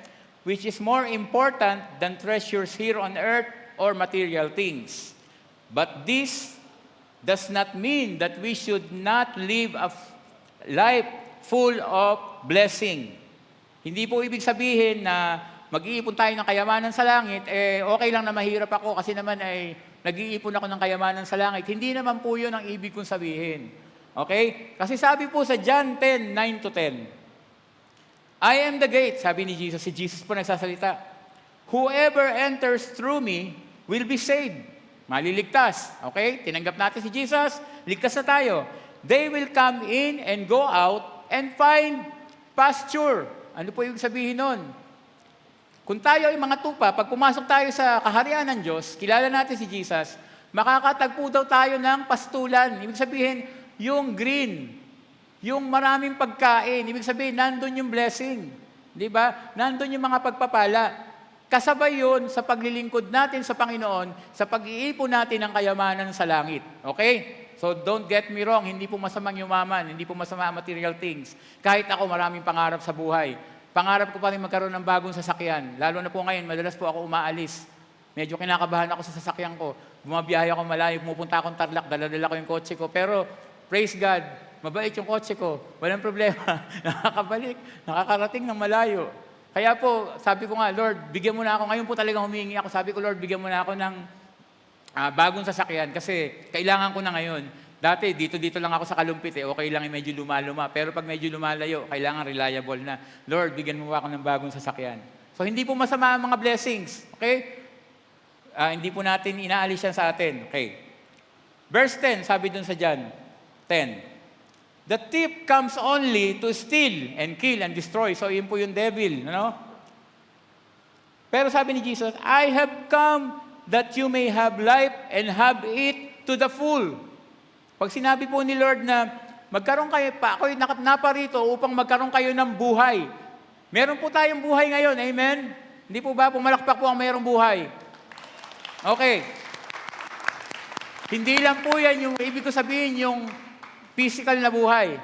which is more important than treasures here on earth or material things. But this does not mean that we should not live a life full of blessing. Hindi po ibig sabihin na mag-iipon tayo ng kayamanan sa langit, okay lang na mahirap ako kasi naman ay nag-iipon ako ng kayamanan sa langit. Hindi naman po yun ang ibig kong sabihin. Okay? Kasi sabi po sa John 10:9-10, I am the gate, sabi ni Jesus. Si Jesus po nagsasalita. Whoever enters through me will be saved. Maliligtas. Okay? Tinanggap natin si Jesus, ligtas na tayo. They will come in and go out and find pasture. Ano po yung sabihin nun? Kung tayo ay mga tupa, pag pumasok tayo sa kaharian ng Diyos, kilala natin si Jesus, makakatagpo daw tayo ng pastulan. Ibig sabihin, yung green, yung maraming pagkain. Ibig sabihin, nandun yung blessing. Di ba? Nandun yung mga pagpapala. Kasabay yun sa paglilingkod natin sa Panginoon, sa pag-iipon natin ng kayamanan sa langit. Okay? So don't get me wrong, hindi po masamang yumaman, hindi po masama ang material things. Kahit ako maraming pangarap sa buhay. Pangarap ko pa rin magkaroon ng bagong sasakyan. Lalo na po ngayon, madalas po ako umaalis. Medyo kinakabahan ako sa sasakyan ko. Bumabiyahe ako malayo, pumupunta akong Tarlac, dala-dala ko yung kotse ko. Pero praise God, mabait yung kotse ko. Walang problema. Nakakabalik, nakakarating ng malayo. Kaya po, sabi ko nga, Lord, bigyan mo na ako. Ngayon po talagang humingi ako. Sabi ko, Lord, bigyan mo na ako ng bagong sasakyan kasi kailangan ko na ngayon. Dati, dito lang ako sa Kalumpit. Okay lang yung medyo lumaluma. Pero pag medyo lumalayo, kailangan reliable na. Lord, bigyan mo ako ng bagong sasakyan. So, hindi po masama ang mga blessings. Okay? Hindi po natin inaalis yan sa atin. Okay. Verse 10, sabi dun sa John 10. The thief comes only to steal and kill and destroy. So, yun po yung devil. Ano? Pero sabi ni Jesus, I have come that you may have life and have it to the full. Pag sinabi po ni Lord na magkaroon kayo, ako'y naparito upang magkaroon kayo ng buhay. Meron po tayong buhay ngayon, amen? Hindi po ba pumalakpak po ang mayroong buhay? Okay. Hindi lang po yan yung ibig ko sabihin yung physical na buhay.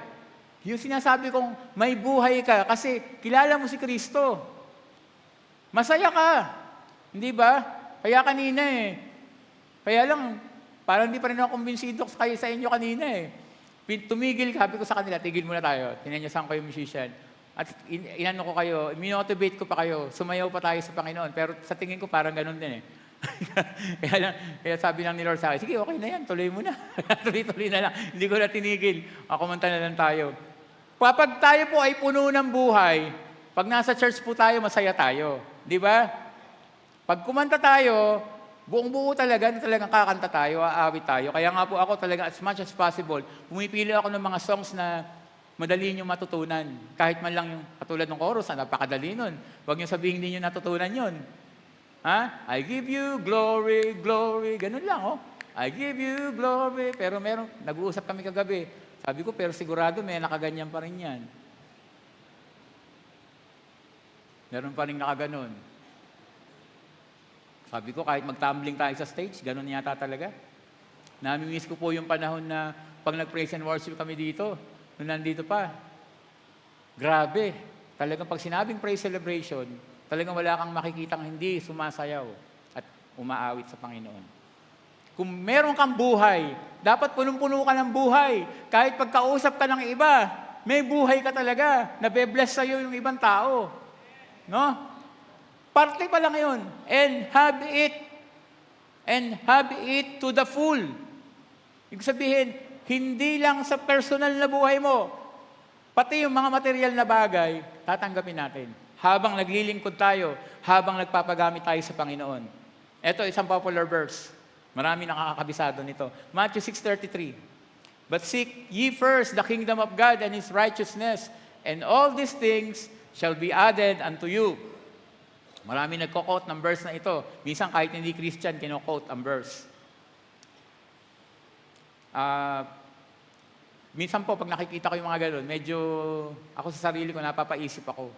Yung sinasabi kong may buhay ka kasi kilala mo si Kristo. Masaya ka. Hindi ba? Kaya kanina Kaya lang, parang hindi pa rin ako kumbinsido kayo sa inyo kanina Tumigil, sabi ko sa kanila, tigil muna tayo. Tinanyasan ko yung musician. At inano ko kayo, minotivate ko pa kayo, sumayaw pa tayo sa Panginoon. Pero sa tingin ko parang ganun din kaya sabi lang ni Lord sa akin, sige, okay na yan, tuloy mo na. Tuloy-tuloy na lang. Hindi ko na tinigil. Kumanta na lang tayo. Kapag tayo po ay puno ng buhay, pag nasa church po tayo, masaya tayo. Di ba? Pag kumanta tayo, buong-buo talaga, talagang kakanta tayo, aawit tayo. Kaya nga po ako talaga as much as possible, pumipili ako ng mga songs na madali nyo matutunan. Kahit man lang yung katulad ng chorus, napakadali nun. Huwag nyo sabihin din nyo natutunan yun. I give you glory, glory. Ganun lang, I give you glory. Pero nag-uusap kami kagabi. Sabi ko, pero sigurado may nakaganyan pa rin yan. Meron pa rin nakaganon. Sabi ko, kahit mag-tumbling tayo sa stage, ganun yata talaga. Namimiss ko po yung panahon na pag nag-praise and worship kami dito, nung nandito pa. Grabe. Talagang pag sinabing praise celebration, talagang wala kang makikitang hindi sumasayaw at umaawit sa Panginoon. Kung meron kang buhay, dapat punong-puno ka ng buhay. Kahit pagkausap ka ng iba, may buhay ka talaga. Nabe-bless sa'yo yung ibang tao. No? Parte pa lang yun. And have it to the full. Ibig sabihin, hindi lang sa personal na buhay mo, pati yung mga material na bagay, tatanggapin natin. Habang naglilingkod tayo, habang nagpapagamit tayo sa Panginoon. Ito, isang popular verse. Marami nakakabisado nito. Matthew 6:33. But seek ye first the kingdom of God and His righteousness, and all these things shall be added unto you. Marami nagko-quote ng verse na ito. Minsan kahit hindi Christian, kino-quote ang verse. Minsan po, pag nakikita ko yung mga ganun, medyo ako sa sarili ko, napapaisip ako.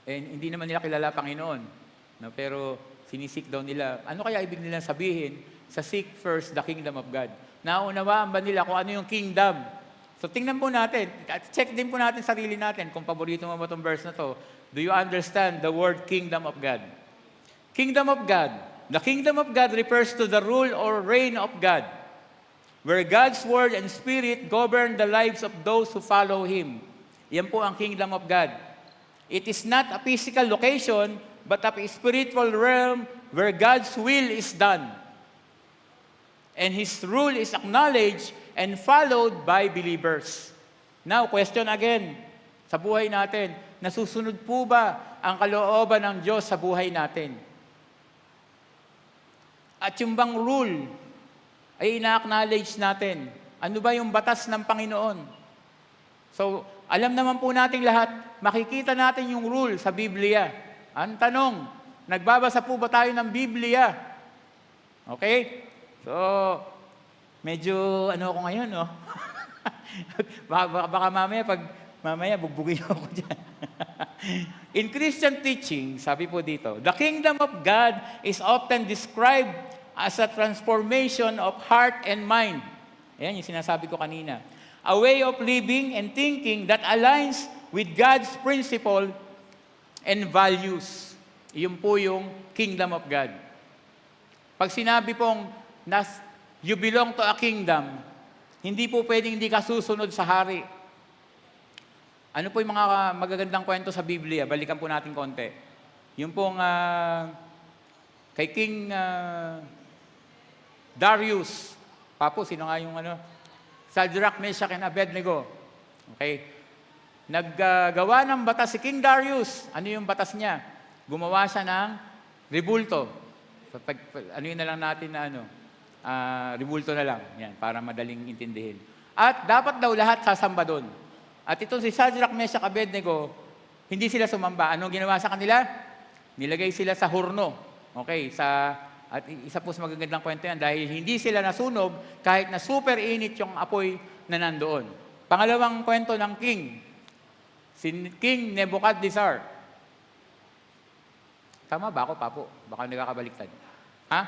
And hindi naman nila kilala Panginoon. No? Pero sinisik daw nila. Ano kaya ibig nila sabihin sa seek first the kingdom of God? Naunawaan ba nila kung ano yung kingdom? So tingnan po natin, check din po natin sarili natin kung paborito mo ba itong verse na to. Do you understand the word kingdom of God? Kingdom of God. The kingdom of God refers to the rule or reign of God, where God's word and spirit govern the lives of those who follow Him. Yan po ang kingdom of God. It is not a physical location, but a spiritual realm where God's will is done. And His rule is acknowledged and followed by believers. Now, question again, sa buhay natin, nasusunod po ba ang kalooban ng Diyos sa buhay natin? At yung bang rule ay ina-acknowledge natin? Ano ba yung batas ng Panginoon? So, alam naman po nating lahat, makikita natin yung rule sa Biblia. Ang tanong, nagbabasa po ba tayo ng Biblia? Okay? So, medyo ano ako ngayon, no? baka mamaya bugbugin ako dyan. In Christian teaching, sabi po dito, the kingdom of God is often described as a transformation of heart and mind. Ayan yung sinasabi ko kanina. A way of living and thinking that aligns with God's principle and values. Iyon po yung kingdom of God. Pag sinabi pong you belong to a kingdom, hindi po pwedeng hindi ka susunod sa hari. Ano po yung mga magagandang kwento sa Biblia? Balikan po natin konti. Yung pong kay King Darius. Papo, sino nga yung Shadrach, Meshach, and Abednego. Okay? Naggawa ng batas si King Darius. Ano yung batas niya? Gumawa siya ng rebulto. Ano yun na lang natin na rebulto na lang. Yan, para madaling intindihin. At dapat daw lahat sasamba doon. At ito si Shadrach, Meshach, Abednego, hindi sila sumamba. Anong ginawa sa kanila? Nilagay sila sa hurno. Okay, at isa po sa magagandang kwento yan, dahil hindi sila nasunog kahit na super init yung apoy na nandoon. Pangalawang kwento ng king, si King Nebuchadnezzar. Tama ba ako, Papo? Baka nagkakabaliktad. Ha?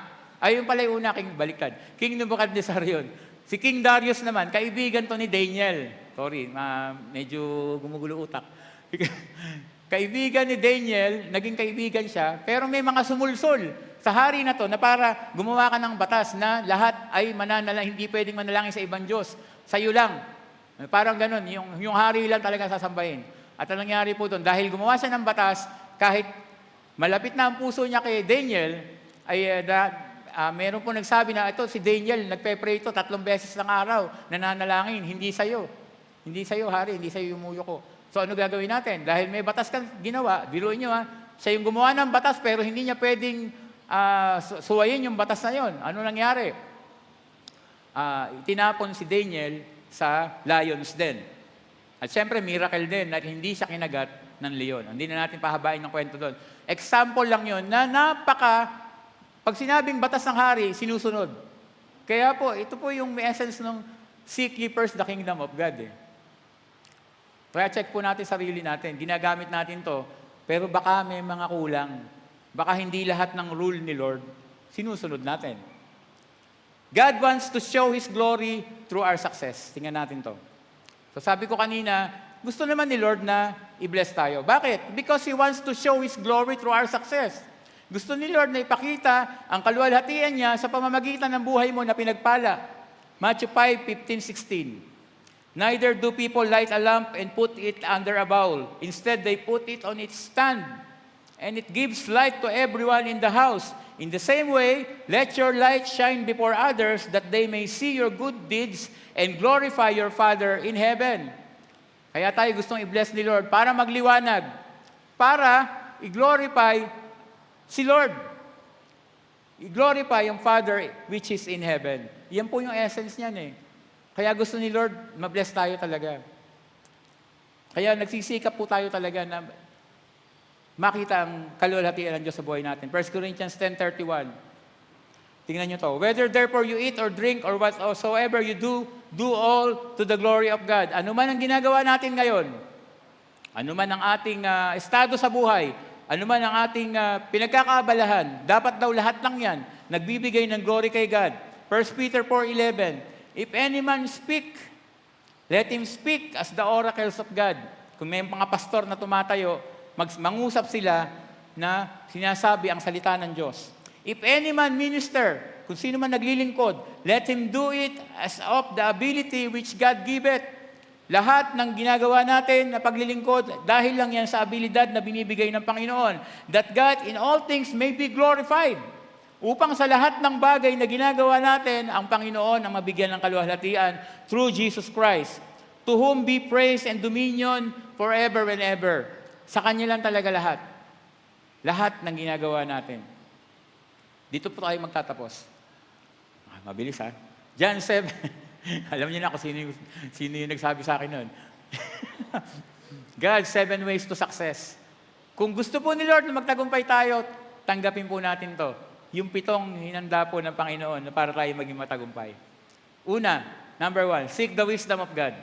Ayun pala yung una, King baliktad. King Nebuchadnezzar yun. Si King Darius naman, kaibigan to ni Daniel. Sorry, medyo gumugulo utak. Kaibigan ni Daniel, naging kaibigan siya, pero may mga sumulsol sa hari na to na para gumawa ka ng batas na lahat ay hindi pwedeng manalangin sa ibang Diyos. Sa'yo lang. Parang ganun, yung hari lang talaga sasambahin. At ang nangyari po doon, dahil gumawa siya ng batas, kahit malapit na ang puso niya kay Daniel, ay meron po nagsabi na ito si Daniel, nagpe-pray ito 3 beses ng araw, nananalangin, hindi sa'yo. Hindi sa'yo, hari, hindi sa'yo yung muyo ko. So ano gagawin natin? Dahil may batas kang ginawa, biruin nyo siya yung gumawa ng batas pero hindi niya pwedeng suwayin yung batas na yon. Ano nangyari? Tinapon si Daniel sa lion's den. At syempre, miracle din na hindi siya kinagat ng leon. Hindi na natin pahabain ng kwento doon. Example lang yon na pag sinabing batas ng hari, sinusunod. Kaya po, ito po yung essence ng seek ye first the kingdom of God. Kaya check po natin sarili natin. Ginagamit natin to, pero baka may mga kulang. Baka hindi lahat ng rule ni Lord sinusunod natin. God wants to show His glory through our success. Tingnan natin to. So sabi ko kanina, gusto naman ni Lord na i-bless tayo. Bakit? Because He wants to show His glory through our success. Gusto ni Lord na ipakita ang kaluwalhatian niya sa pamamagitan ng buhay mo na pinagpala. Matthew 5:15-16. Neither do people light a lamp and put it under a bowl. Instead, they put it on its stand, and it gives light to everyone in the house. In the same way, let your light shine before others, that they may see your good deeds and glorify your Father in heaven. Kaya tayo gustong i-bless ni Lord para magliwanag, para i-glorify si Lord. I-glorify yung Father which is in heaven. Yan po yung essence niyan eh. Kaya gusto ni Lord, mabless tayo talaga. Kaya nagsisikap po tayo talaga na makita ang kaluwalhatian ng Diyos sa buhay natin. 1 Corinthians 10:31. Tingnan nyo to. Whether therefore you eat or drink or whatsoever you do, do all to the glory of God. Ano man ang ginagawa natin ngayon, ano man ang ating estado sa buhay, ano man ang ating pinagkakaabalahan, dapat daw lahat lang yan, nagbibigay ng glory kay God. 1 Peter 4:11, if any man speak, let him speak as the oracles of God. Kung may mga pastor na tumatayo, mangusap sila na sinasabi ang salita ng Diyos. If any man minister, kung sino man naglilingkod, let him do it as of the ability which God giveth. Lahat ng ginagawa natin na paglilingkod, dahil lang yan sa abilidad na binibigay ng Panginoon. That God in all things may be glorified. Upang sa lahat ng bagay na ginagawa natin, ang Panginoon ang mabigyan ng kaluwalhatian through Jesus Christ. To whom be praise and dominion forever and ever. Sa Kanya lang talaga lahat. Lahat ng ginagawa natin. Dito po tayo magtatapos. Mabilis ha. John 7. Alam niyo na kung sino yung nagsabi sa akin nun. God, 7 ways to success. Kung gusto po ni Lord na magtagumpay tayo, tanggapin po natin to. Yung 7 hinanda po ng Panginoon na para tayo maging matagumpay. Una, number 1, seek the wisdom of God.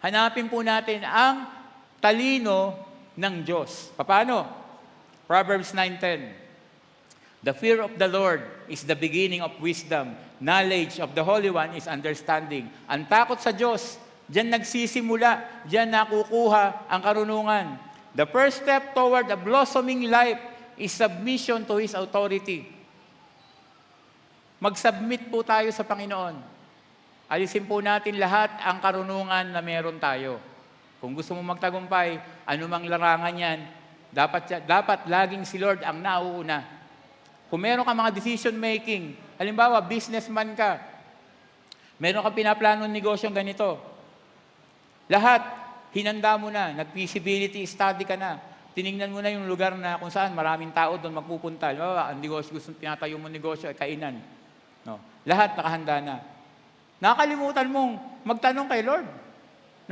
Hanapin po natin ang talino ng Diyos. Paano? Proverbs 9:10. The fear of the Lord is the beginning of wisdom. Knowledge of the Holy One is understanding. Ang takot sa Diyos, diyan nagsisimula, diyan nakukuha ang karunungan. The first step toward a blossoming life is submission to His authority. Mag-submit po tayo sa Panginoon. Alisin po natin lahat ang karunungan na meron tayo. Kung gusto mo magtagumpay, anumang larangan yan, dapat laging si Lord ang nauuna. Kung meron ka mga decision making, halimbawa, businessman ka, meron kang pinaplanong negosyong ganito, lahat, hinanda mo na, nag-feasibility study ka na, tinignan mo na yung lugar na kung saan maraming tao doon magpupunta. Halimbawa, ang negosyo, gusto pinatayo mo negosyo, ay kainan. No? Lahat nakahanda na. Nakalimutan mong magtanong kay Lord.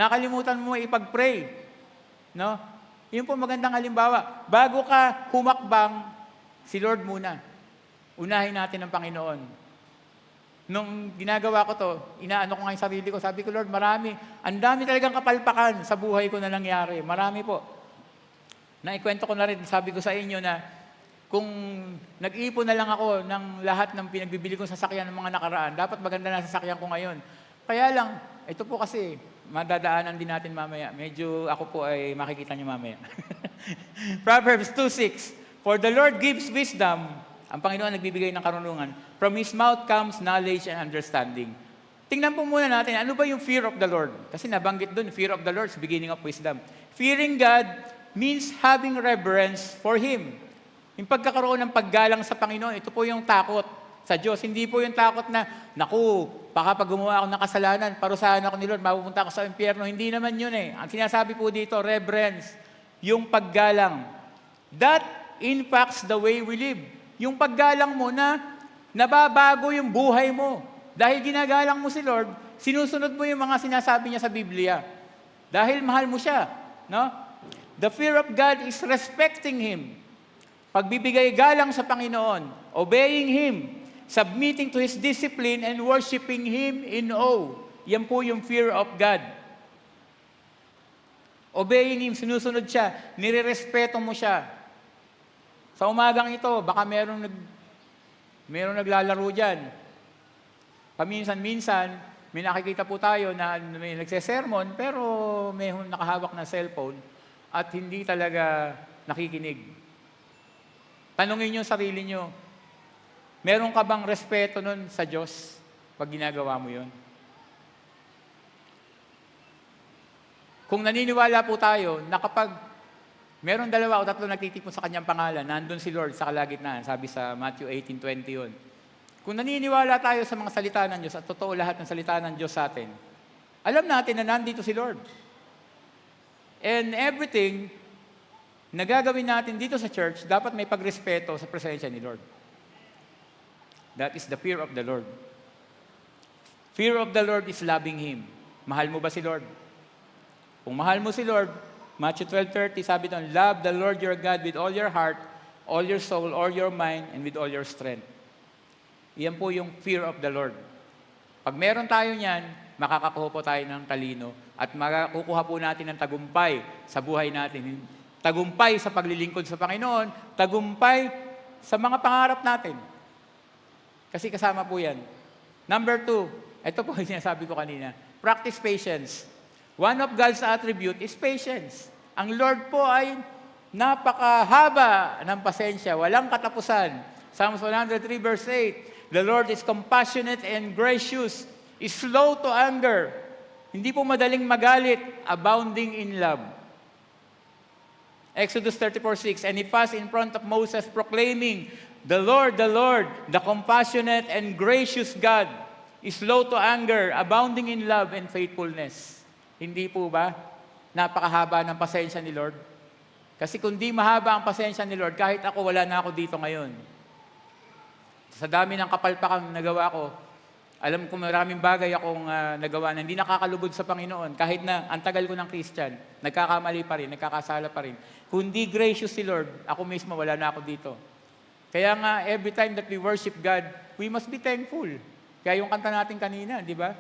Nakalimutan mo ipag-pray. No? Yun po magandang halimbawa. Bago ka humakbang, si Lord muna. Unahin natin ang Panginoon. Nung ginagawa ko to, inaano ko nga yung sarili ko, sabi ko, Lord, ang dami talagang kapalpakan sa buhay ko na nangyari. Marami po. Naikwento ko na rin, sabi ko sa inyo na kung nag-ipon na lang ako ng lahat ng pinagbibili kong sasakyan ng mga nakaraan, dapat maganda na sasakyan ko ngayon. Kaya lang, ito po kasi, madadaanan din natin mamaya. Medyo ako po ay makikita niyo mamaya. Proverbs 2:6, for the Lord gives wisdom, ang Panginoon nagbibigay ng karunungan. From His mouth comes knowledge and understanding. Tingnan po muna natin, ano ba yung fear of the Lord? Kasi nabanggit doon, fear of the Lord is the beginning of wisdom. Fearing God means having reverence for Him. Yung pagkakaroon ng paggalang sa Panginoon, ito po yung takot sa Diyos. Hindi po yung takot na, naku, baka pag gumawa ako ng kasalanan, parusahan ako ni Lord, mapupunta ako sa impyerno. Hindi naman yun eh. Ang sinasabi po dito, reverence, yung paggalang. That impacts the way we live. Yung paggalang mo na nababago yung buhay mo. Dahil ginagalang mo si Lord, sinusunod mo yung mga sinasabi niya sa Biblia. Dahil mahal mo siya. No? The fear of God is respecting Him. Pagbibigay galang sa Panginoon, obeying Him, submitting to His discipline, and worshiping Him in awe. Yan po yung fear of God. Obeying Him, sinusunod siya, nirerespeto mo siya. Sa umagang ito, baka merong naglalaro dyan. Paminsan-minsan, may nakikita po tayo na may nagsesermon, pero may nakahawak na cellphone at hindi talaga nakikinig. Tanungin niyo sarili niyo, meron ka bang respeto nun sa Diyos pag ginagawa mo yun? Kung naniniwala po tayo na kapag meron 2 o 3 nagtitipon sa kanyang pangalan, nandun si Lord sa kalagitnaan, sabi sa Matthew 18:20 yun. Kung naniniwala tayo sa mga salita ng Diyos at totoo lahat ng salita ng Diyos sa atin, alam natin na nandito si Lord. And everything na gagawin natin dito sa church, dapat may pagrespeto sa presensya ni Lord. That is the fear of the Lord. Fear of the Lord is loving Him. Mahal mo ba si Lord? Kung mahal mo si Lord, Matthew 12:30, sabi doon, love the Lord your God with all your heart, all your soul, all your mind, and with all your strength. Iyan po yung fear of the Lord. Pag meron tayo niyan, makakakuha po tayo ng talino at makukuha po natin ng tagumpay sa buhay natin. Tagumpay sa paglilingkod sa Panginoon, tagumpay sa mga pangarap natin. Kasi kasama po yan. Number 2, ito po yung sinasabi ko kanina, practice patience. One of God's attribute is patience. Ang Lord po ay napakahaba ng pasensya, walang katapusan. Psalms 103 verse 8, the Lord is compassionate and gracious, is slow to anger, hindi po madaling magalit, abounding in love. Exodus 34:6, and he passed in front of Moses proclaiming, the Lord, the compassionate and gracious God, is slow to anger, abounding in love and faithfulness. Hindi po ba? Napakahaba ng pasensya ni Lord. Kasi kung di mahaba ang pasensya ni Lord, kahit ako, wala na ako dito ngayon. Sa dami ng kapalpakang nagawa ko, alam ko maraming bagay akong nagawa na hindi nakakalubod sa Panginoon. Kahit na ang tagal ko ng Christian, nagkakamali pa rin, nagkakasala pa rin. Kung di gracious si Lord, ako mismo wala na ako dito. Kaya nga, every time that we worship God, we must be thankful. Kaya yung kanta natin kanina, di ba?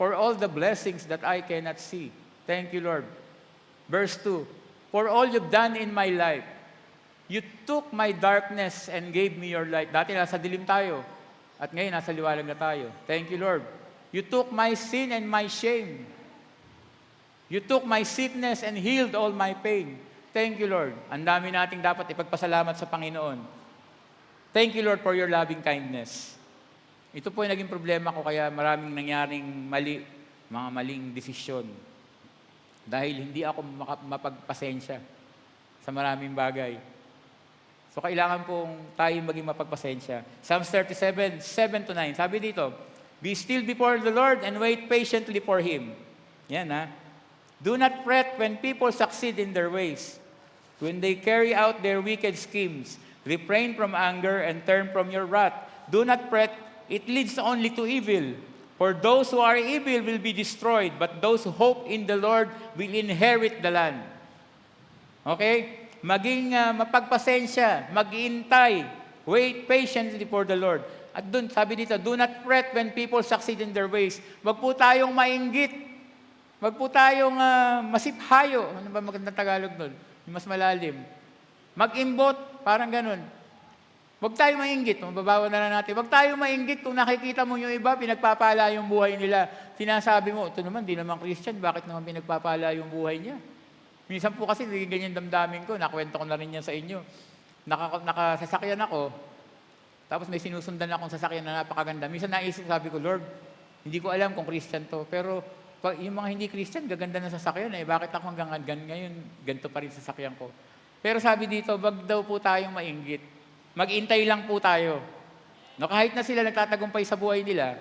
For all the blessings that I cannot see. Thank you, Lord. Verse 2, for all you've done in my life, you took my darkness and gave me your light. Dati nasa dilim tayo, at ngayon nasa liwanag na tayo. Thank you, Lord. You took my sin and my shame. You took my sickness and healed all my pain. Thank you, Lord. Ang dami nating dapat ipagpasalamat sa Panginoon. Thank you, Lord, for your loving kindness. Ito po yung naging problema ko, kaya maraming nangyaring mali, mga maling desisyon. Dahil hindi ako mapagpasensya sa maraming bagay. So kailangan pong tayo maging mapagpasensya. Psalms 37, 7-9, sabi dito, be still before the Lord and wait patiently for Him. Yan ha. Do not fret when people succeed in their ways, when they carry out their wicked schemes. Refrain from anger and turn from your wrath. Do not fret, it leads only to evil. For those who are evil will be destroyed, but those who hope in the Lord will inherit the land. Okay? Maging mapagpasensya, mag-iintay, wait patiently for the Lord. At dun, sabi dito, do not fret when people succeed in their ways. Wag po tayong mainggit. Wag po tayong masiphayo. Ano ba magandang Tagalog nun? Yung mas malalim. Mag-imbot, parang ganun. Huwag tayo mainggit, mababawa na lang natin. Huwag tayo mainggit kung nakikita mo yung iba, pinagpapala yung buhay nila. Sinasabi mo, ito naman, di naman Christian, bakit naman pinagpapala yung buhay niya? Minsan po kasi, naging ganyan damdamin ko, nakwento ko na rin yan sa inyo. Nakasasakyan ako, tapos may sinusundan akong sasakyan na napakaganda. Minsan naisip, sabi ko, Lord, hindi ko alam kung Christian to, pero yung mga hindi Christian, gaganda na sasakyan eh. Bakit ako hanggang ngayon, ganito pa rin sasakyan ko? Pero sabi dito, wag daw po tayong mainggit. Mag-intay lang po tayo. No, kahit na sila nagtatagumpay sa buhay nila,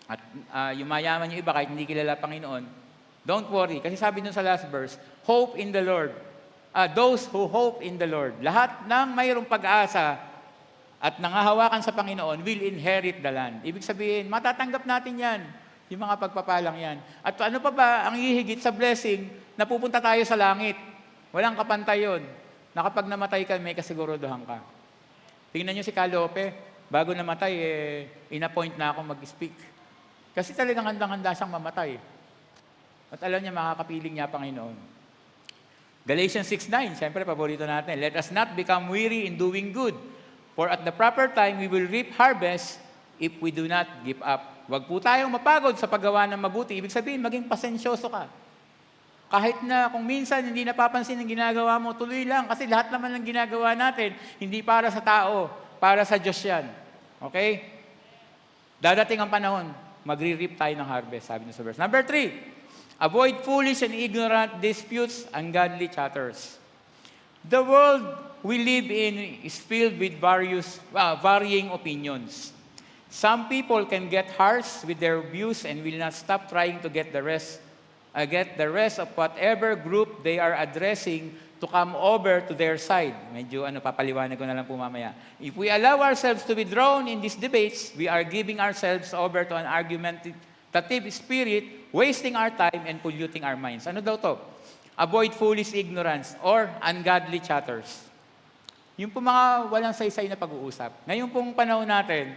at yung mayaman yung iba, kahit hindi kilala Panginoon, don't worry. Kasi sabi dun sa last verse, hope in the Lord. Those who hope in the Lord. Lahat ng mayroong pag-asa at nangahawakan sa Panginoon will inherit the land. Ibig sabihin, matatanggap natin yan. Yung mga pagpapalang yan. At ano pa ba ang hihigit sa blessing na pupunta tayo sa langit? Walang kapantay yun. Na kapag namatay ka, may kasiguruduhan ka. Tingnan niyo si Calope, bago namatay, in-appoint na ako mag-speak. Kasi talagang handang-handa siyang mamatay. At alam niya, makakapiling niya Panginoon. Galatians 6:9, siyempre, paborito natin. Let us not become weary in doing good, for at the proper time, we will reap harvest if we do not give up. Huwag po tayong mapagod sa paggawa ng mabuti. Ibig sabihin, maging pasensyoso ka. Kahit na kung minsan hindi napapansin ang ginagawa mo, tuloy lang. Kasi lahat naman ng ginagawa natin, hindi para sa tao, para sa Diyos yan. Okay? Dadating ang panahon, magre-reap tayo ng harvest, sabi sa verse. Number 3, avoid foolish and ignorant disputes, ungodly chatters. The world we live in is filled with varying opinions. Some people can get harsh with their views and will not stop trying to get the rest of whatever group they are addressing to come over to their side. Medyo papaliwanag ko na lang po mamaya. If we allow ourselves to be drawn in these debates, we are giving ourselves over to an argumentative spirit, wasting our time and polluting our minds. Ano daw to? Avoid foolish ignorance or ungodly chatters. Yung po mga walang saysay na pag-uusap. Ngayon pong panahon natin,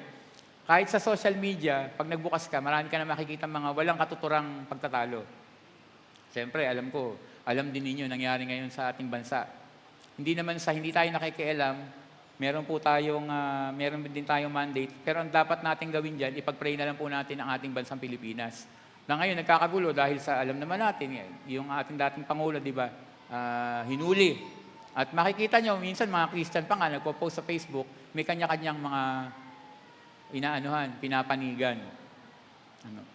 kahit sa social media, pag nagbukas ka, marami ka na makikita mga walang katuturang pagtatalo. Siyempre, alam din ninyo, nangyari ngayon sa ating bansa. Hindi naman hindi tayo nakikialam, meron din tayong mandate, pero ang dapat nating gawin dyan, ipag-pray na lang po natin ang ating bansang Pilipinas. Na ngayon, nagkakagulo dahil sa alam naman natin, yung ating dating Pangulo, di ba, hinuli. At makikita nyo, minsan mga Christian pa nga, nagpo-post sa Facebook, may kanya-kanyang mga pinapanigan.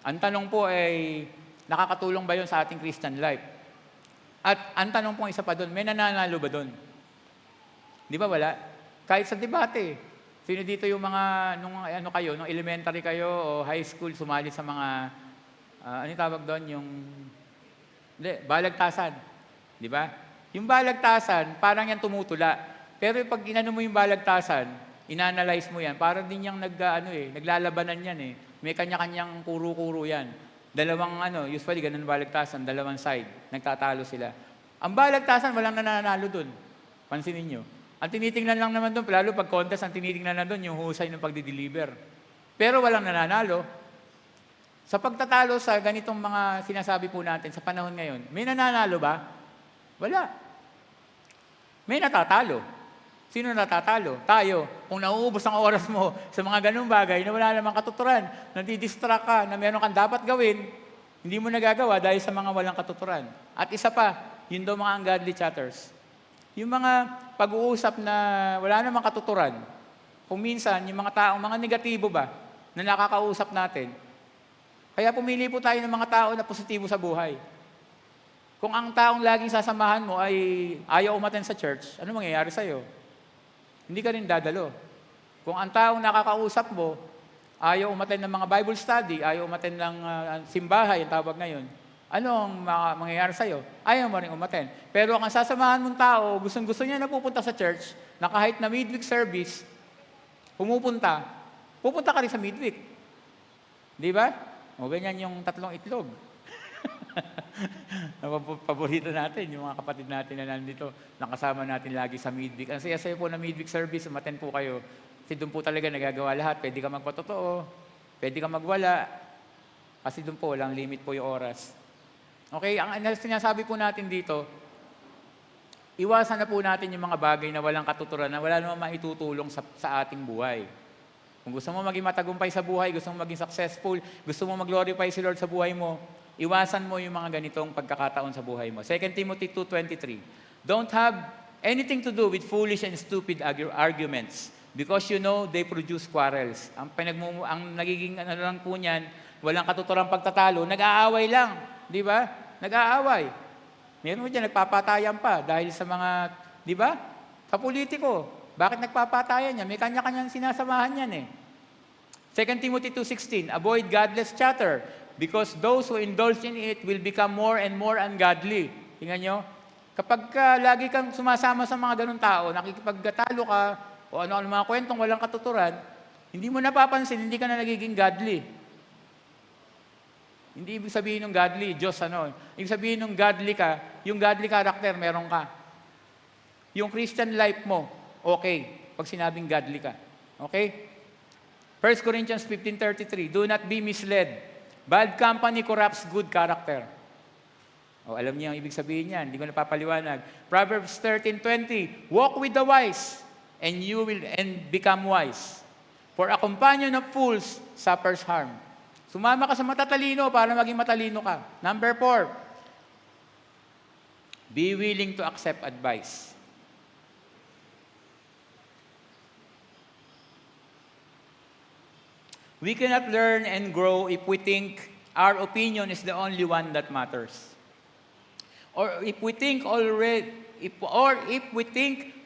Ang tanong po ay, nakakatulong ba yun sa ating Christian life? At ang tanong pong isa pa doon, may nananalo ba doon? Di ba wala? Kahit sa debate, sino dito yung mga, nung elementary kayo o high school, sumali sa mga, ano tawag doon, balagtasan. Di ba? Yung balagtasan, parang yan tumutula. Pero pag inano mo yung balagtasan, inanalyze mo yan, parang din yung naglalabanan yan eh. May kanya-kanyang kuro-kuro yan. Usually ganun balagtasan, dalawang side, nagtatalo sila. Ang balagtasan, walang nananalo dun. Pansinin nyo. Ang tinitingnan lang naman dun, lalo pag contest, ang tinitingnan na dun, yung husay ng pagdi-deliver. Pero walang nananalo. Sa pagtatalo sa ganitong mga sinasabi po natin sa panahon ngayon, may nananalo ba? Wala. May natatalo. Sino natatalo? Tayo. Kung nauubos ang oras mo sa mga ganung bagay na wala namang katuturan, nadidistract ka, na meron kang dapat gawin, hindi mo nagagawa dahil sa mga walang katuturan. At isa pa, yun daw mga ungodly chatters. Yung mga pag-uusap na wala namang katuturan, kung minsan, yung mga taong, mga negatibo ba, na nakakausap natin, kaya pumili po tayo ng mga tao na positibo sa buhay. Kung ang taong laging sasamahan mo ay ayaw umaten sa church, ano mangyayari sa'yo? Hindi ka rin dadalo. Kung ang taong nakakausap mo, ayaw umaten ng mga Bible study, ayaw umaten ng simbahay, ang tawag ngayon, ano ang mangyayari sa'yo? Ayaw mo rin umaten. Pero kung ang sasamahan mong tao, gustong-gusto niya na pupunta sa church, na kahit na midweek service, pupunta ka rin sa midweek. Di ba? O ganyan yung 3 itlog. Paborito natin, yung mga kapatid natin na nandito, nakasama natin lagi sa midweek. Ang saya-saya po na midweek service, umaten po kayo. Kasi doon po talaga nagagawa lahat. Pwede ka magpatotoo, pwede ka magwala. Kasi doon po, walang limit po yung oras. Okay, ang sinasabi po natin dito, iwasan na po natin yung mga bagay na walang katuturan, na wala namang maitutulong sa ating buhay. Kung gusto mo maging matagumpay sa buhay, gusto mo maging successful, gusto mo mag-glorify si Lord sa buhay mo, iwasan mo yung mga ganitong pagkakataon sa buhay mo. 2 Timothy 2:23, don't have anything to do with foolish and stupid arguments because you know they produce quarrels. Ang nagiging lang po niyan, walang katuturang pagtatalo, nag-aaway lang. Di ba? Nag-aaway. Meron mo dyan, nagpapatayan pa dahil sa mga, di ba? Sa politiko. Bakit nagpapatayan niya? May kanya-kanyang sinasamahan yan eh. 2 Timothy 2:16, avoid godless chatter, because those who indulge in it will become more and more ungodly. Tingnan nyo, kapag lagi kang sumasama sa mga ganun tao, nakikipagtalo ka, o ano-ano mga kwentong walang katuturan, hindi mo napapansin, hindi ka na nagiging godly. Hindi ibig sabihin ng godly, Diyos Ibig sabihin ng godly ka, yung godly character meron ka. Yung Christian life mo, okay, pag sinabing godly ka. Okay? 1 Corinthians 15:33, do not be misled. Bad company corrupts good character. Alam niyo ang ibig sabihin niyan, hindi ko napapaliwanag. Proverbs 13:20, walk with the wise, and you will become wise. For a companion of fools suffers harm. Sumama ka sa matatalino para maging matalino ka. Number 4, be willing to accept advice. We cannot learn and grow if we think our opinion is the only one that matters. Or if we think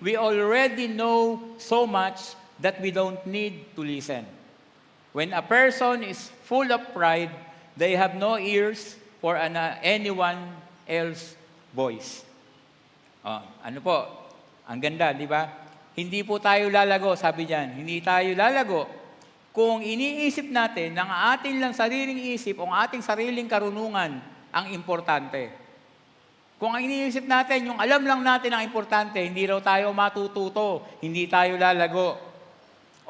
we already know so much that we don't need to listen. When a person is full of pride, they have no ears for anyone else's voice. Oh, ano po? Ang ganda, di ba? Hindi po tayo lalago, sabi diyan. Hindi tayo lalago kung iniisip natin ng ating lang sariling isip o ang ating sariling karunungan ang importante. Kung ang iniisip natin, yung alam lang natin ang importante, hindi raw tayo matututo, hindi tayo lalago.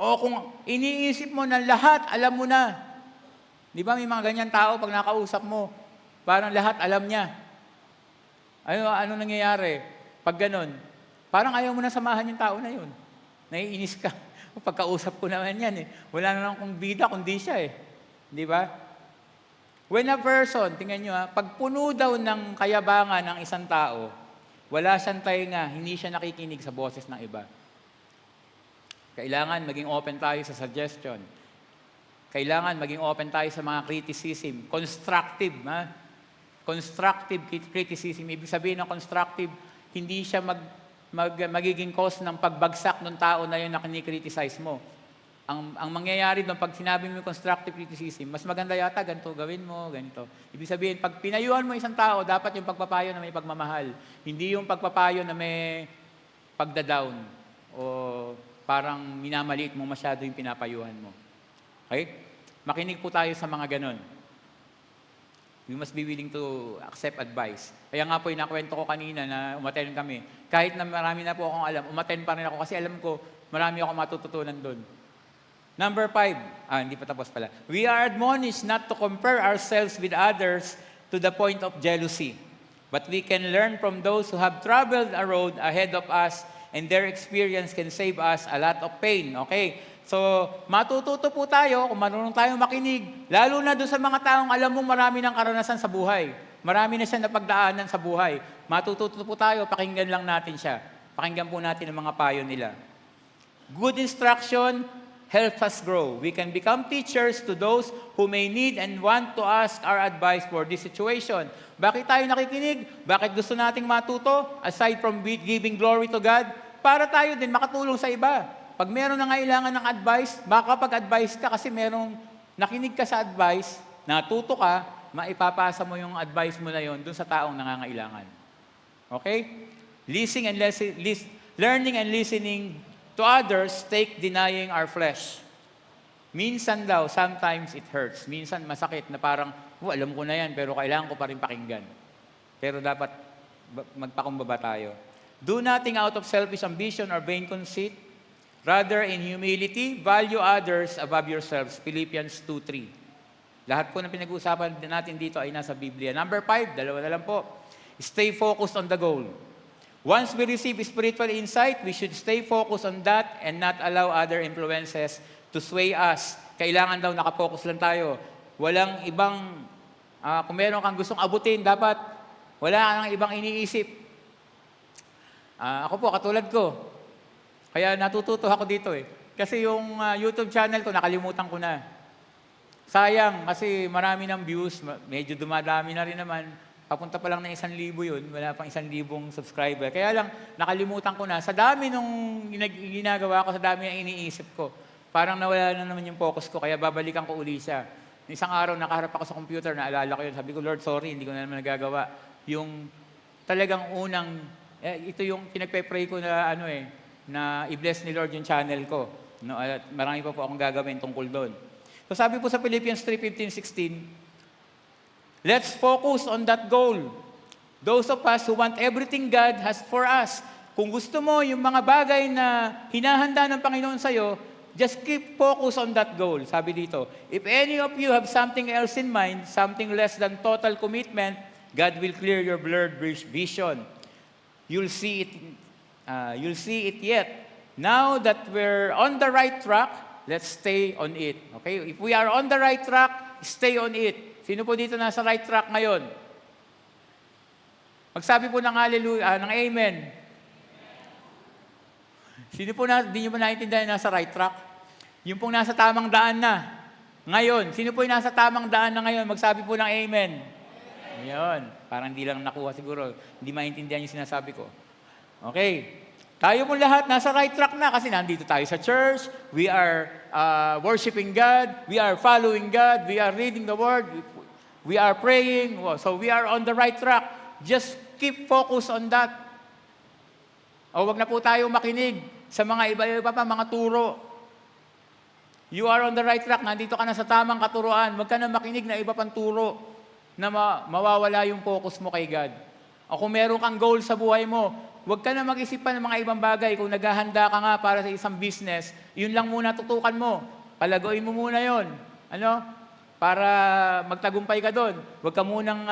O kung iniisip mo na lahat, alam mo na. Di ba may mga ganyan tao pag nakausap mo, parang lahat alam niya. Ano nangyayari? Pag ganun, parang ayaw mo na samahan yung tao na yun. Naiinis ka. Pagkausap ko naman yan eh. Wala na lang kung bida, kundi siya eh. Di ba? When a person, tingnan nyo pag puno daw ng kayabangan ng isang tao, wala siyang tainga, hindi siya nakikinig sa boses ng iba. Kailangan maging open tayo sa suggestion. Kailangan maging open tayo sa mga criticism. Constructive, constructive criticism. Ibig sabihin ng constructive, hindi siya magiging cause ng pagbagsak ng tao na yun na kinikriticize mo. Ang mangyayari doon, pag sinabi mo yung constructive criticism, mas maganda yata, ganito gawin mo, ganito. Ibig sabihin, pag pinayuhan mo isang tao, dapat yung pagpapayo na may pagmamahal. Hindi yung pagpapayo na may pagdadown o parang minamaliit mo masyado yung pinapayuhan mo. Okay? Makinig po tayo sa mga ganon. We must be willing to accept advice. Kaya nga po, inakwento ko kanina na umattend kami. Kahit na marami na po akong alam, umattend pa rin ako kasi alam ko, marami akong matututunan doon. Number 5, hindi pa tapos pala. We are admonished not to compare ourselves with others to the point of jealousy. But we can learn from those who have traveled a road ahead of us and their experience can save us a lot of pain. Okay? So, matututo po tayo kung marunong tayo makinig, lalo na doon sa mga taong alam mong marami ng karanasan sa buhay. Marami na siya napagdaanan sa buhay. Matututo po tayo, pakinggan lang natin siya. Pakinggan po natin ang mga payo nila. Good instruction helps us grow. We can become teachers to those who may need and want to ask our advice for this situation. Bakit tayo nakikinig? Bakit gusto nating matuto? Aside from giving glory to God, para tayo din makatulong sa iba. Pag meron na kailangan ng advice, makakapag-advise ka kasi merong nakinig ka sa advice, natuto ka, maipapasa mo yung advice mo na yon dun sa taong nangangailangan. Okay? Learning and listening to others take denying our flesh. Minsan daw, sometimes it hurts. Minsan masakit na parang, alam ko na yan, pero kailangan ko pa rin pakinggan. Pero dapat magpakumbaba tayo. Do nothing out of selfish ambition or vain conceit. Rather, in humility, value others above yourselves. Philippians 2:3. Lahat po ng pinag-uusapan natin dito ay nasa Biblia. Number 5, dalawa na lang po. Stay focused on the goal. Once we receive spiritual insight, we should stay focused on that and not allow other influences to sway us. Kailangan daw nakapokus lang tayo. Walang ibang, kung meron kang gustong abutin, dapat wala kang ibang iniisip. Ako po, katulad ko. Kaya natututo ako dito eh. Kasi yung YouTube channel ko, nakalimutan ko na. Sayang, kasi marami ng views, medyo dumadami na rin naman. Papunta pa lang na 1,000 yun, wala pang 1,000 subscriber. Kaya lang, nakalimutan ko na. Sa dami nung ginagawa ko, sa dami ng iniisip ko, parang nawala na naman yung focus ko, kaya babalikan ko uli siya. Isang araw, nakaharap ako sa computer, naalala ko yun. Sabi ko, Lord, sorry, hindi ko na naman nagagawa. Yung talagang unang, ito yung pinagpe-pray ko na na i-bless ni Lord yung channel ko. No, at marami pa po akong gagawin tungkol doon. So sabi po sa Philippians 3:15-16, let's focus on that goal. Those of us who want everything God has for us. Kung gusto mo yung mga bagay na hinahanda ng Panginoon sa'yo, just keep focus on that goal. Sabi dito, if any of you have something else in mind, something less than total commitment, God will clear your blurred vision. You'll see it yet. Now that we're on the right track, let's stay on it. Okay? If we are on the right track, stay on it. Sino po dito nasa right track ngayon? Magsabi po ng hallelujah, ng amen. Sino po di nyo ba naiintindihan nasa right track? Yung pong nasa tamang daan na. Ngayon, sino po yung nasa tamang daan na ngayon? Magsabi po ng amen. Ayun. Parang hindi lang nakuha siguro. Hindi maintindihan yung sinasabi ko. Okay. Tayo po lahat nasa right track na kasi nandito tayo sa church. We are worshiping God. We are following God. We are reading the Word. We are praying. So we are on the right track. Just keep focus on that. O wag na po tayo makinig sa mga iba-iba pa, mga turo. You are on the right track. Nandito ka na sa tamang katuruan. Huwag ka na makinig na iba pang turo na mawawala yung focus mo kay God. O kung meron kang goal sa buhay mo, huwag ka na mag-isip pa ng mga ibang bagay. Kung naghahanda ka nga para sa isang business, yun lang muna tutukan mo. Palaguin mo muna yon. Para magtagumpay ka doon. Huwag ka munang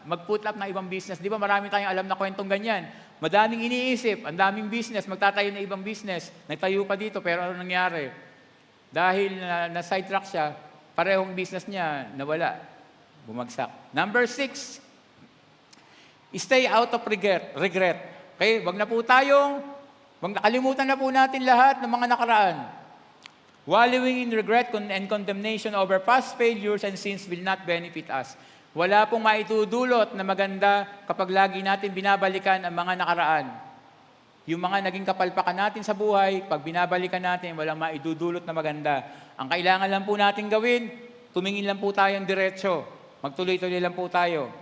mag-put up na ibang business. Di ba marami tayong alam na kwentong ganyan. Madaming iniisip, ang daming business, magtatayo na ibang business. Nagtayo pa dito, pero ano nangyari? Dahil na-sidetrack siya, parehong business niya nawala. Bumagsak. Number 6, stay out of regret. Okay, wag nakalimutan na po natin lahat ng mga nakaraan. Wallowing in regret and condemnation over past failures and sins will not benefit us. Wala pong maitudulot na maganda kapag lagi natin binabalikan ang mga nakaraan. Yung mga naging kapalpakan natin sa buhay, pag binabalikan natin, walang maidudulot na maganda. Ang kailangan lang po natin gawin, tumingin lang po tayong diretsyo. Magtuloy-tuloy lang po tayo.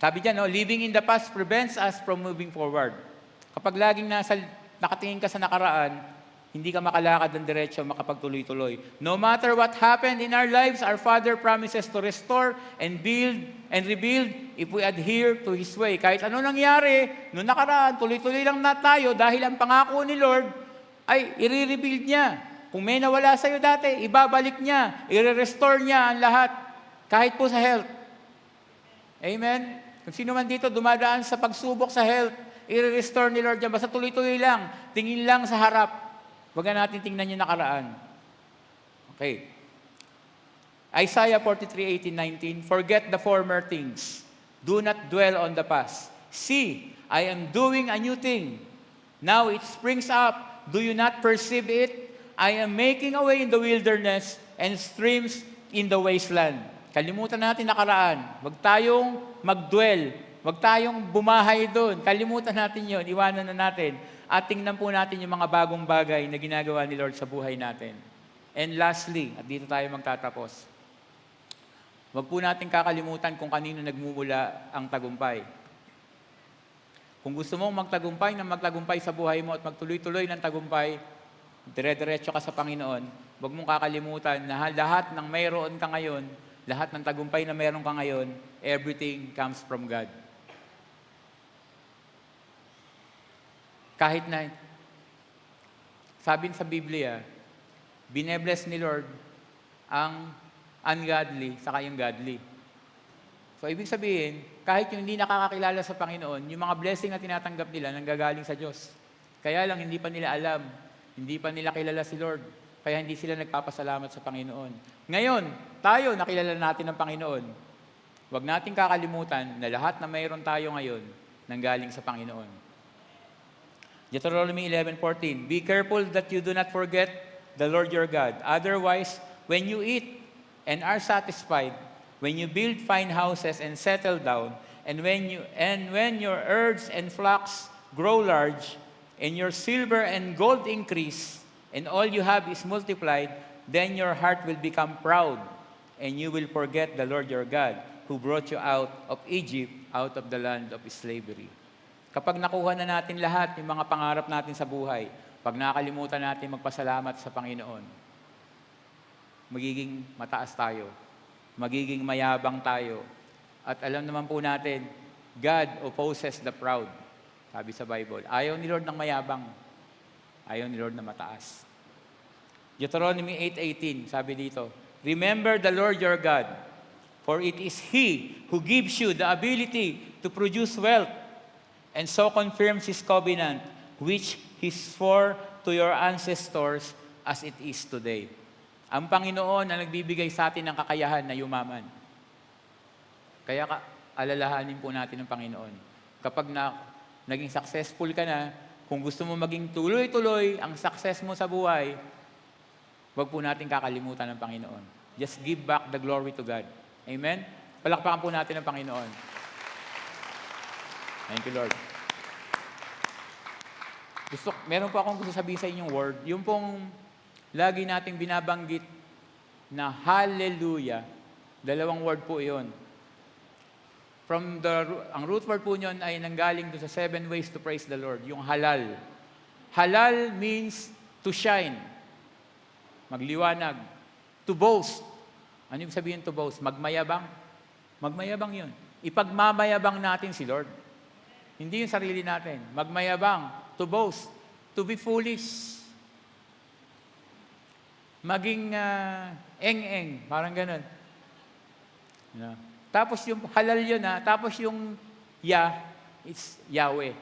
Sabi dyan, living in the past prevents us from moving forward. Kapag laging nakatingin ka sa nakaraan, hindi ka makalakad ng diretsyo, makapagtuloy-tuloy. No matter what happened in our lives, our Father promises to restore and build and rebuild if we adhere to His way. Kahit ano nangyari, noong nakaraan, tuloy-tuloy lang na tayo dahil ang pangako ni Lord ay i-rebuild niya. Kung may nawala sa'yo dati, ibabalik niya, i-restore niya ang lahat, kahit po sa health. Amen? Kung sino man dito dumadaan sa pagsubok sa health, i-restore ni Lord yan. Basta tuloy-tuloy lang, tingin lang sa harap. Huwag natin tingnan yung nakaraan. Okay. Isaiah 43:18-19, forget the former things. Do not dwell on the past. See, I am doing a new thing. Now it springs up. Do you not perceive it? I am making a way in the wilderness and streams in the wasteland. Kalimutan natin nakaraan. Huwag tayong mag-dwell. Huwag tayong bumahay doon. Kalimutan natin yon. Iwanan na natin. At tingnan po natin yung mga bagong bagay na ginagawa ni Lord sa buhay natin. And lastly, at dito tayo magtatapos, huwag po natin kakalimutan kung kanino nagmumula ang tagumpay. Kung gusto mong magtagumpay sa buhay mo at magtuloy-tuloy ng tagumpay, dire-diretso ka sa Panginoon, huwag mong kakalimutan na lahat ng mayroon ka ngayon, lahat ng tagumpay na mayroon ka ngayon, everything comes from God. Kahit na, sabi sa Biblia, binebless ni Lord ang ungodly saka yung godly. So, ibig sabihin, kahit yung hindi nakakakilala sa Panginoon, yung mga blessing na tinatanggap nila nanggagaling sa Diyos. Kaya lang, hindi pa nila alam, hindi pa nila kilala si Lord, kaya hindi sila nagpapasalamat sa Panginoon. Ngayon, tayo nakilala natin ng Panginoon. Huwag nating kakalimutan na lahat na mayroon tayo ngayon nanggaling sa Panginoon. Deuteronomy 11:14, be careful that you do not forget the Lord your God. Otherwise, when you eat and are satisfied, when you build fine houses and settle down, and when your herds and flocks grow large, and your silver and gold increase, and all you have is multiplied, then your heart will become proud, and you will forget the Lord your God, who brought you out of Egypt, out of the land of slavery. Kapag nakuha na natin lahat yung mga pangarap natin sa buhay, pag nakalimutan natin magpasalamat sa Panginoon, magiging mataas tayo, magiging mayabang tayo. At alam naman po natin, God opposes the proud. Sabi sa Bible, ayaw ni Lord ng mayabang, ayaw ni Lord na mataas. Deuteronomy 8:18, sabi dito, remember the Lord your God, for it is He who gives you the ability to produce wealth, and so confirms His covenant, which He swore to your ancestors as it is today. Ang Panginoon ang nagbibigay sa atin ng kakayahan na yumaman. Kaya alalahanin po natin ng Panginoon. Kapag naging successful ka na, kung gusto mo maging tuloy-tuloy ang success mo sa buhay, huwag po natin kakalimutan ng Panginoon. Just give back the glory to God. Amen? Palakpakan po natin ang Panginoon. Thank you, Lord. Meron po akong gusto sabihin sa inyong word. Yung pong lagi nating binabanggit na hallelujah. 2 word po yun. ang root word po nyon ay nanggaling doon sa 7 ways to praise the Lord, yung halal. Halal means to shine, magliwanag, to boast. Ano yung sabihin to boast? Magmayabang. Magmayabang yun. Ipagmamayabang natin si Lord. Hindi yung sarili natin. Magmayabang, to boast, to be foolish. Maging eng-eng, parang ganun. You know? Tapos yung halal yun tapos yung it's Yahweh.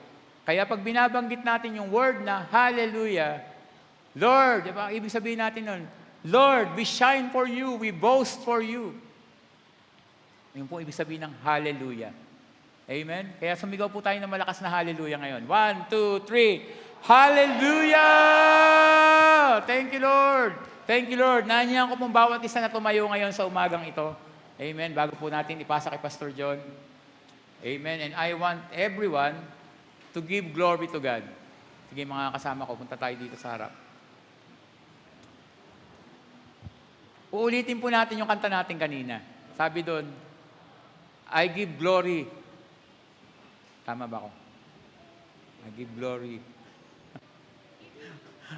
Kaya pag binabanggit natin yung word na hallelujah, Lord, diba? Ibig sabihin natin nun, Lord, we shine for you, we boast for you. Yun po ibig sabihin ng hallelujah. Amen? Kaya sumigaw po tayo ng malakas na hallelujah ngayon. 1, 2, 3. Hallelujah! Thank you, Lord. Thank you, Lord. Nandiyan ko pong bawat isa na tumayo ngayon sa umagang ito. Amen. Bago po natin ipasa kay Pastor John. Amen. And I want everyone to give glory to God. Sige mga kasama ko, punta tayo dito sa harap. Uulitin po natin yung kanta natin kanina. Sabi doon, I give glory. Tama ba ako? I give glory.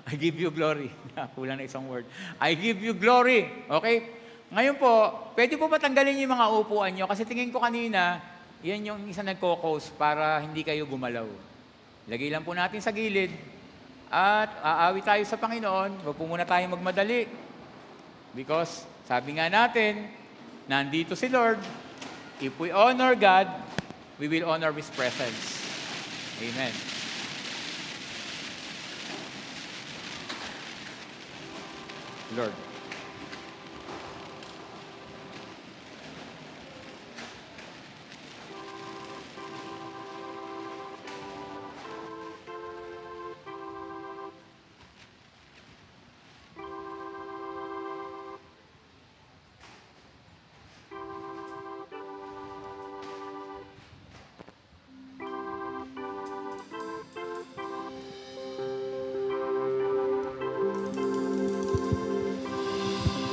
I give you glory. Kulang na isang word. I give you glory. Okay? Ngayon po, pwede po ba tanggalin yung mga upuan nyo? Kasi tingin ko kanina, yan yung isa nagkokos para hindi kayo gumalaw. Lagay lang po natin sa gilid at aawi tayo sa Panginoon. Huwag po muna tayong magmadali. Because sabi nga natin, nandito si Lord. If we honor God, we will honor His presence. Amen. Lord.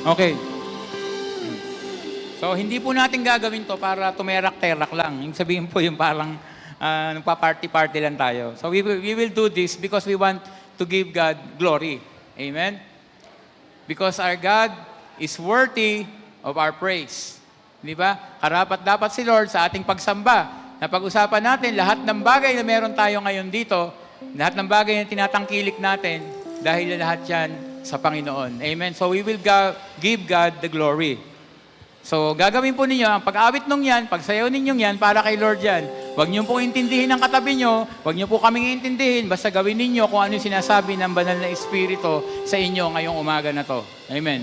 Okay. So, hindi po natin gagawin to para tumerak-terak lang. Yung sabihin po yung parang nagpa-party-party lang tayo. So, we will do this because we want to give God glory. Amen? Because our God is worthy of our praise. Di ba? Karapat-dapat si Lord sa ating pagsamba. Napag-usapan natin lahat ng bagay na meron tayo ngayon dito, lahat ng bagay na tinatangkilik natin, dahil lahat yan sa Panginoon. Amen? So we will give God the glory. So gagawin po ninyo, ang pag-awit nung yan, pagsayaw ninyong yan, para kay Lord yan. Huwag niyo po intindihin ang katabi nyo, huwag niyo po kaming intindihin, basta gawin ninyo kung ano yung sinasabi ng banal na Espiritu sa inyo ngayong umaga na to. Amen?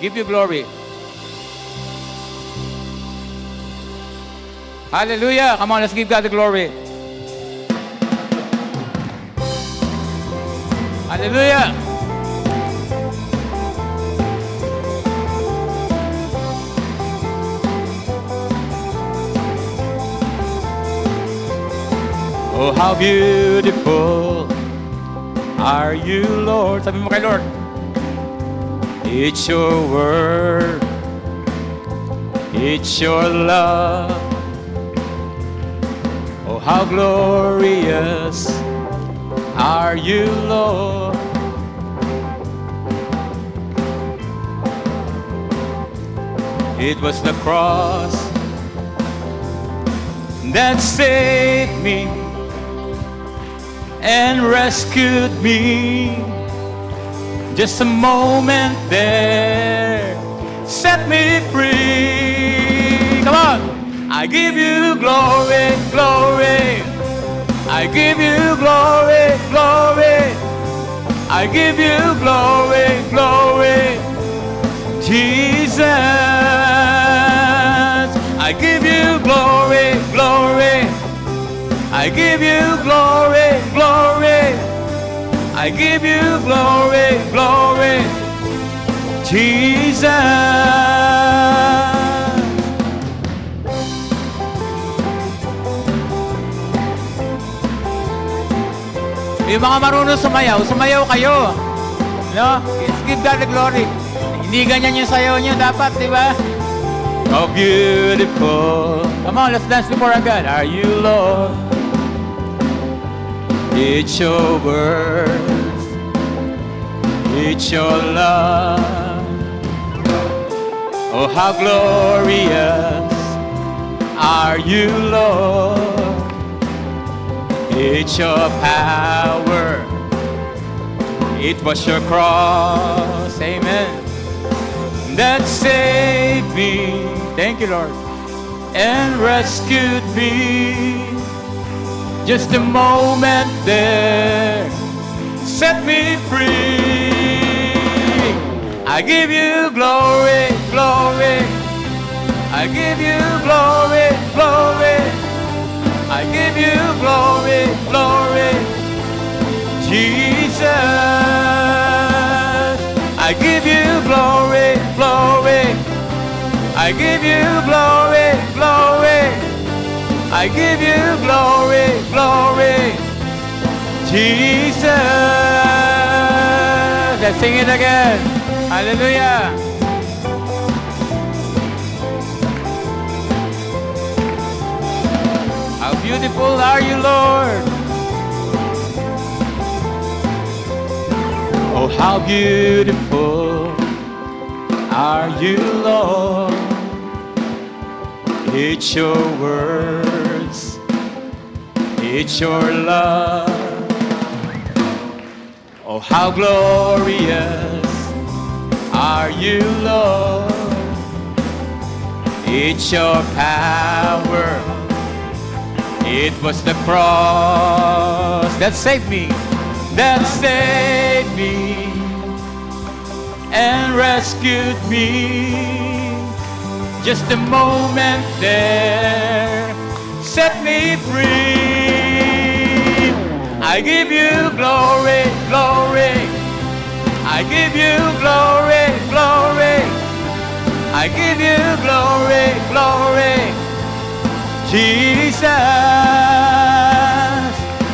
Give you glory. Hallelujah! Come on, let's give God the glory. Hallelujah! Oh, how beautiful are you, Lord. Sabi mo kay Lord. It's your word. It's your love. Oh, how glorious are you, Lord. It was the cross that saved me and rescued me. Just a moment there set me free. Come on! I give you glory, glory. I give you glory, glory. I give you glory, glory. Jesus, I give you glory, glory. I give you glory, glory. I give you glory, glory. Jesus. Yung mga marunong sumayaw, sumayaw kayo. No? Give God the glory. Hindi ganyan yung sayaw nyo dapat, di ba? How beautiful. Come on, let's dance before our God. Are you Lord? It's your words. It's your love. Oh, how glorious are you, Lord. It's your power. It was your cross. Amen. That saved me. Thank you, Lord. And rescued me. Just a moment there set me free. I give you glory, glory. I give you glory, glory. I give you glory, glory. Jesus, I give you glory, glory. I give you glory, glory. I give you glory, glory. Jesus. Let's sing it again. Hallelujah. How beautiful are you, Lord. Oh, how beautiful are you, Lord. It's your words, it's your love. Oh, how glorious are you, Lord. It's your power. It was the cross that saved me, that saved me and rescued me. Just a moment there set me free. I give you glory, glory. I give you glory, glory. I give you glory, glory. Jesus,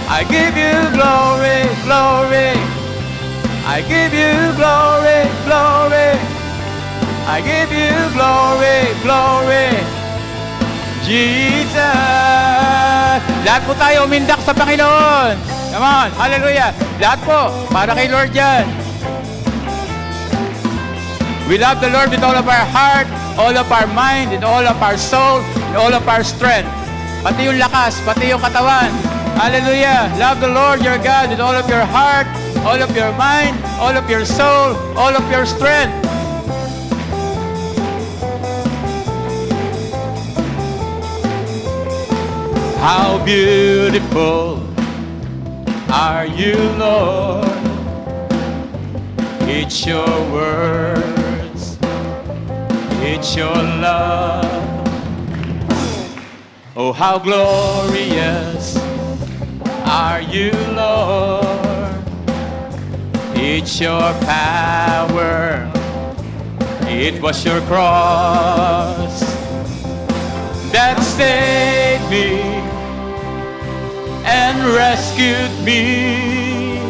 I give you glory, glory. I give you glory, glory. I give you glory, glory. Jesus. Lahat po tayo umindak sa Panginoon. Come on, hallelujah. Lahat po, para kay Lord yan. We love the Lord with all of our heart, all of our mind, and all of our soul, and all of our strength. Pati yung lakas, pati yung katawan. Hallelujah. Love the Lord your God with all of your heart, all of your mind, all of your soul, all of your strength. How beautiful are you, Lord. It's your words, it's your love. Oh, how glorious are you, Lord. It's your power. It was your cross that saved me and rescued me.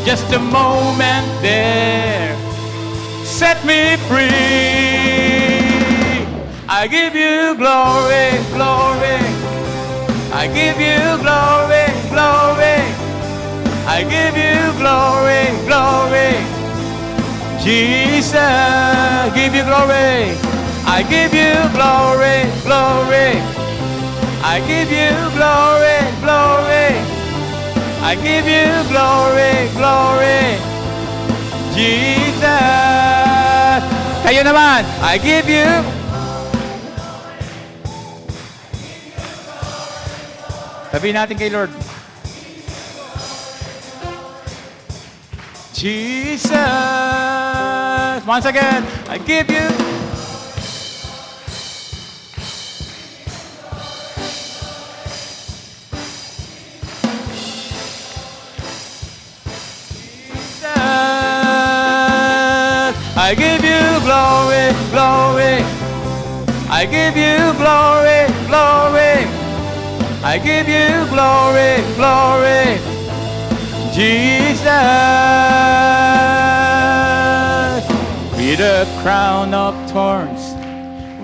Just a moment there set me free. I give you glory, glory. I give you glory, glory. I give you glory, glory. Jesus, give you glory. I give you glory, glory. I give you glory, glory. I give you glory, glory. Jesus. Kayo naman, I give you. Sabihin natin kay Lord. Jesus. Once again, I give you. I give you glory, glory. I give you glory, glory. I give you glory, glory. Jesus. With a crown of thorns,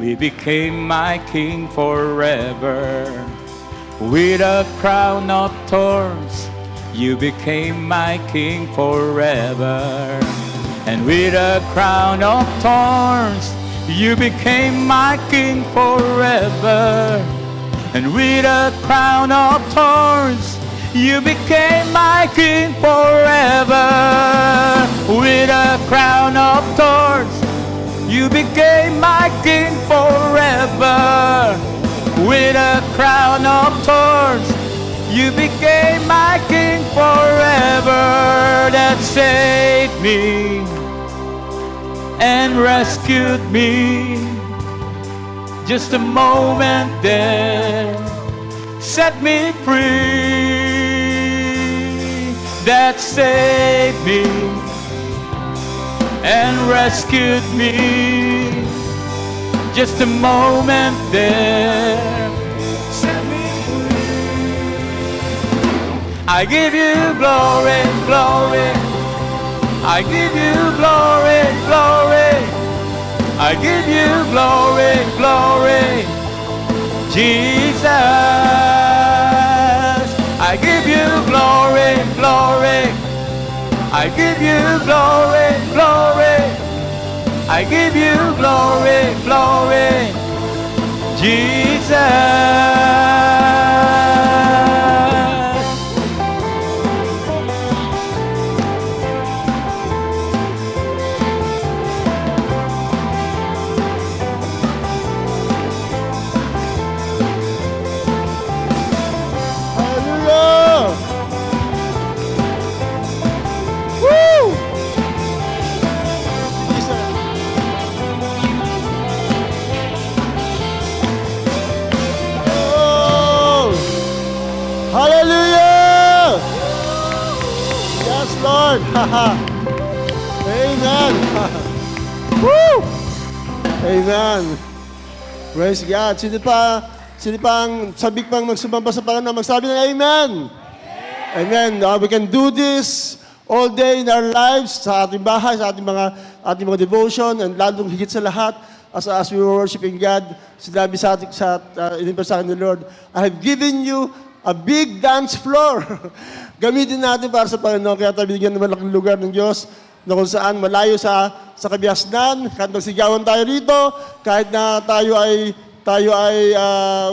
He became my king forever. With a crown of thorns, you became my king forever. And with a crown of thorns, you became my king forever. And with a crown of thorns, you became my king forever. With a crown of thorns, you became my king forever. With a crown of thorns, you became my king forever. That saved me and rescued me. Just a moment there set me free. That saved me and rescued me. Just a moment there set me free. I give you glory, glory. I give you glory, glory. I give you glory, glory. Jesus, I give you glory, glory. I give you glory, glory. I give you glory, glory, Jesus. Hallelujah! Woo! Jesus. Oh! Hallelujah! Yes, Lord! Amen! Woo! Amen! Praise God! Sino pang sabik pang magsumamba sa Panginoon, magsabi ng Amen! Amen! We can do this all day in our lives, sa ating bahay, sa ating mga devotion, and lalong higit sa lahat, as we were worshiping God, sinabi sa ating, inimpress sa akin ng Lord, I have given you a big dance floor. Gamitin natin para sa Panginoon, kaya tayo binigyan ng malaking lugar ng Diyos, na kung saan malayo sa kabiasnan, kahit magsigawan tayo rito, kahit na tayo ay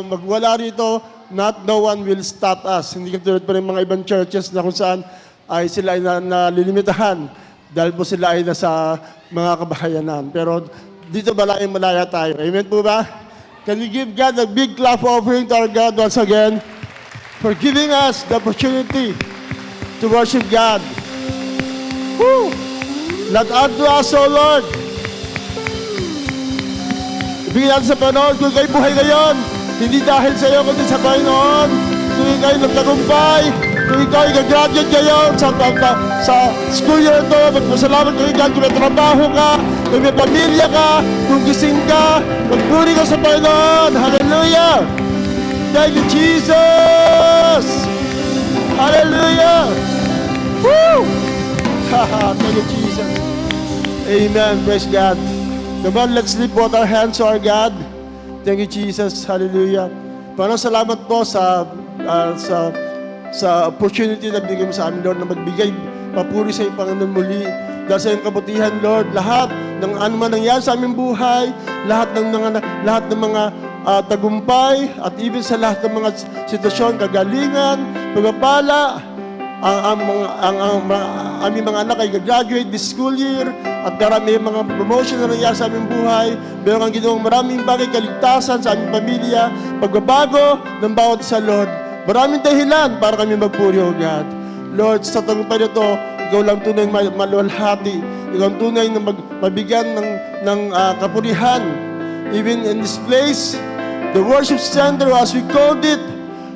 magwala rito, no one will stop us. Hindi katulad pa rin mga ibang churches na kung saan ay sila ay nalilimitahan dahil po sila ay nasa mga kabahayanan. Pero dito malaya tayo. Amen po ba? Can we give God a big clap offering to our God once again for giving us the opportunity to worship God? Woo! Let unto us, O Lord. Ibigin natin sa Panginoon, kung kayo buhay ngayon, hindi dahil sa iyo, kundi sa Panginoon. Kung kayo nagtagumpay, kung ikaw ay gagraduate kayo sa school year ito, magpasalamat kay God, kung may trabaho ka, kung may pamilya ka, kung gising ka, magpuri ka sa Panginoon. Hallelujah! Thank you, Jesus! Hallelujah! Woo! Thank you, Jesus. Amen. Praise God. Come on, let's lift both our hands to our God. Thank you, Jesus. Hallelujah. Panginoon, salamat po sa opportunity na binigay mo sa amin, Lord, na magbigay papuri sa iyo, Panginoon, muli. Dahil sa iyong kabutihan, Lord, lahat ng ano man nangyari sa aming buhay, lahat ng mga tagumpay, at even sa lahat ng mga sitwasyon, kagalingan, pagpapala, ang aming mga anak ay graduate this school year at marami mga promotion na nangyari sa aming buhay. Meron kang ginawang maraming bagay, kaligtasan sa aming pamilya, pagbabago ng bawat isa, Lord. Maraming dahilan para kami magpuri, O God. Lord, sa tagumpay nito, ikaw lang tunay maluwalhati. Ikaw ang tunay na mabigyan ng kapurihan. Even in this place, the worship center, as we called it,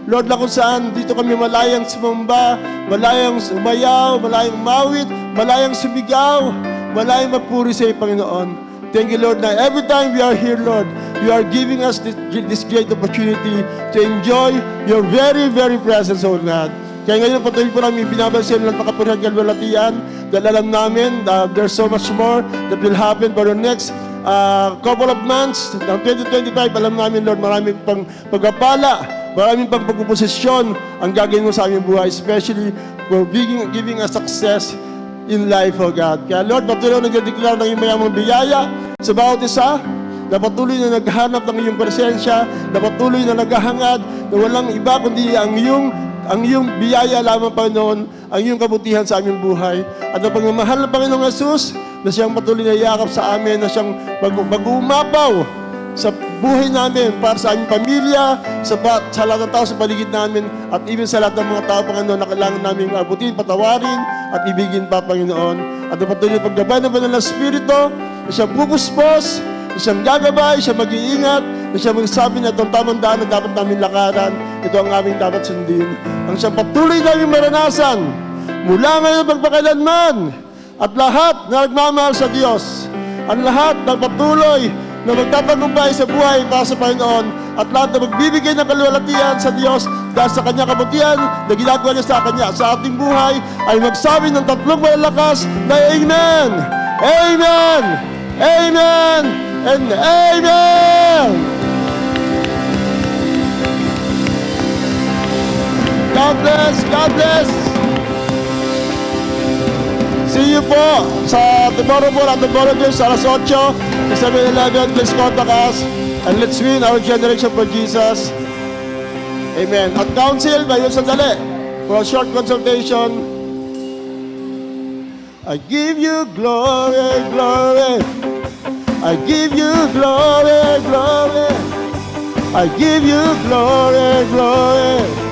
Lord, na kung saan dito kami malayang sumamba, malayang umayaw, malayang mawit, malayang sumigaw, malayang mapuri sa iyo, Panginoon. Thank you, Lord, na every time we are here, Lord, you are giving us this great opportunity to enjoy your very, very presence, O God. Kaya ngayon, patuloy po namin binabansin ng makapurihan kalwalatian dahil alam namin there's so much more that will happen for the next couple of months ng 2025, alam namin, Lord, maraming pang pagpapala, maraming pang pagpuposisyon ang gagawin mo sa aming buhay, especially for giving us success in life, oh God. Kaya Lord, patuloy na nag-declare ng iyong mayamang biyaya sa bawat isa, na patuloy na naghahanap ng iyong presensya, na patuloy na naghahangad, na walang iba kundi ang iyong biyaya lamang, Panginoon, ang iyong kabutihan sa aming buhay. At ang pagmamahal ng Panginoong Jesus, na siyang patuloy na yakap sa amin, na siyang mag-uumapaw sa buhay namin, para sa aming pamilya, sa lahat ng tao sa paligid namin, at even sa lahat ng mga tao, Panginoon, na kailangan namin abutin, patawarin, at ibigin pa, Panginoon. At ang patuloy na paggabay ng Banal na Espiritu, na siyang pupuspos, na siyang gagabay, siyang mag-iingat, na siyang magsasabi na itong tamang daan na dapat namin lakaran, ito ang aming dapat sundin. Ang siyang patuloy namin maranasan, mula ngayon magpakailanman, at lahat na nagmamahal sa Diyos, ang lahat na patuloy na magtatagumpay sa buhay para sa Panginoon, at lahat na magbibigay ng kaluwalhatian sa Diyos dahil sa Kanya kabutihan na ginagawa niya sa Kanya sa ating buhay, ay magsabi ng tatlong malalakas na Amen! Amen! Amen! And Amen! God bless! God bless! See you po sa tomorrow po, at tomorrow din sa alas 8, sa 7-Eleven. Please contact us and let's win our generation for Jesus. Amen. At council, ngayon sandali, for a short consultation. I give you glory, glory. I give you glory, glory. I give you glory, glory.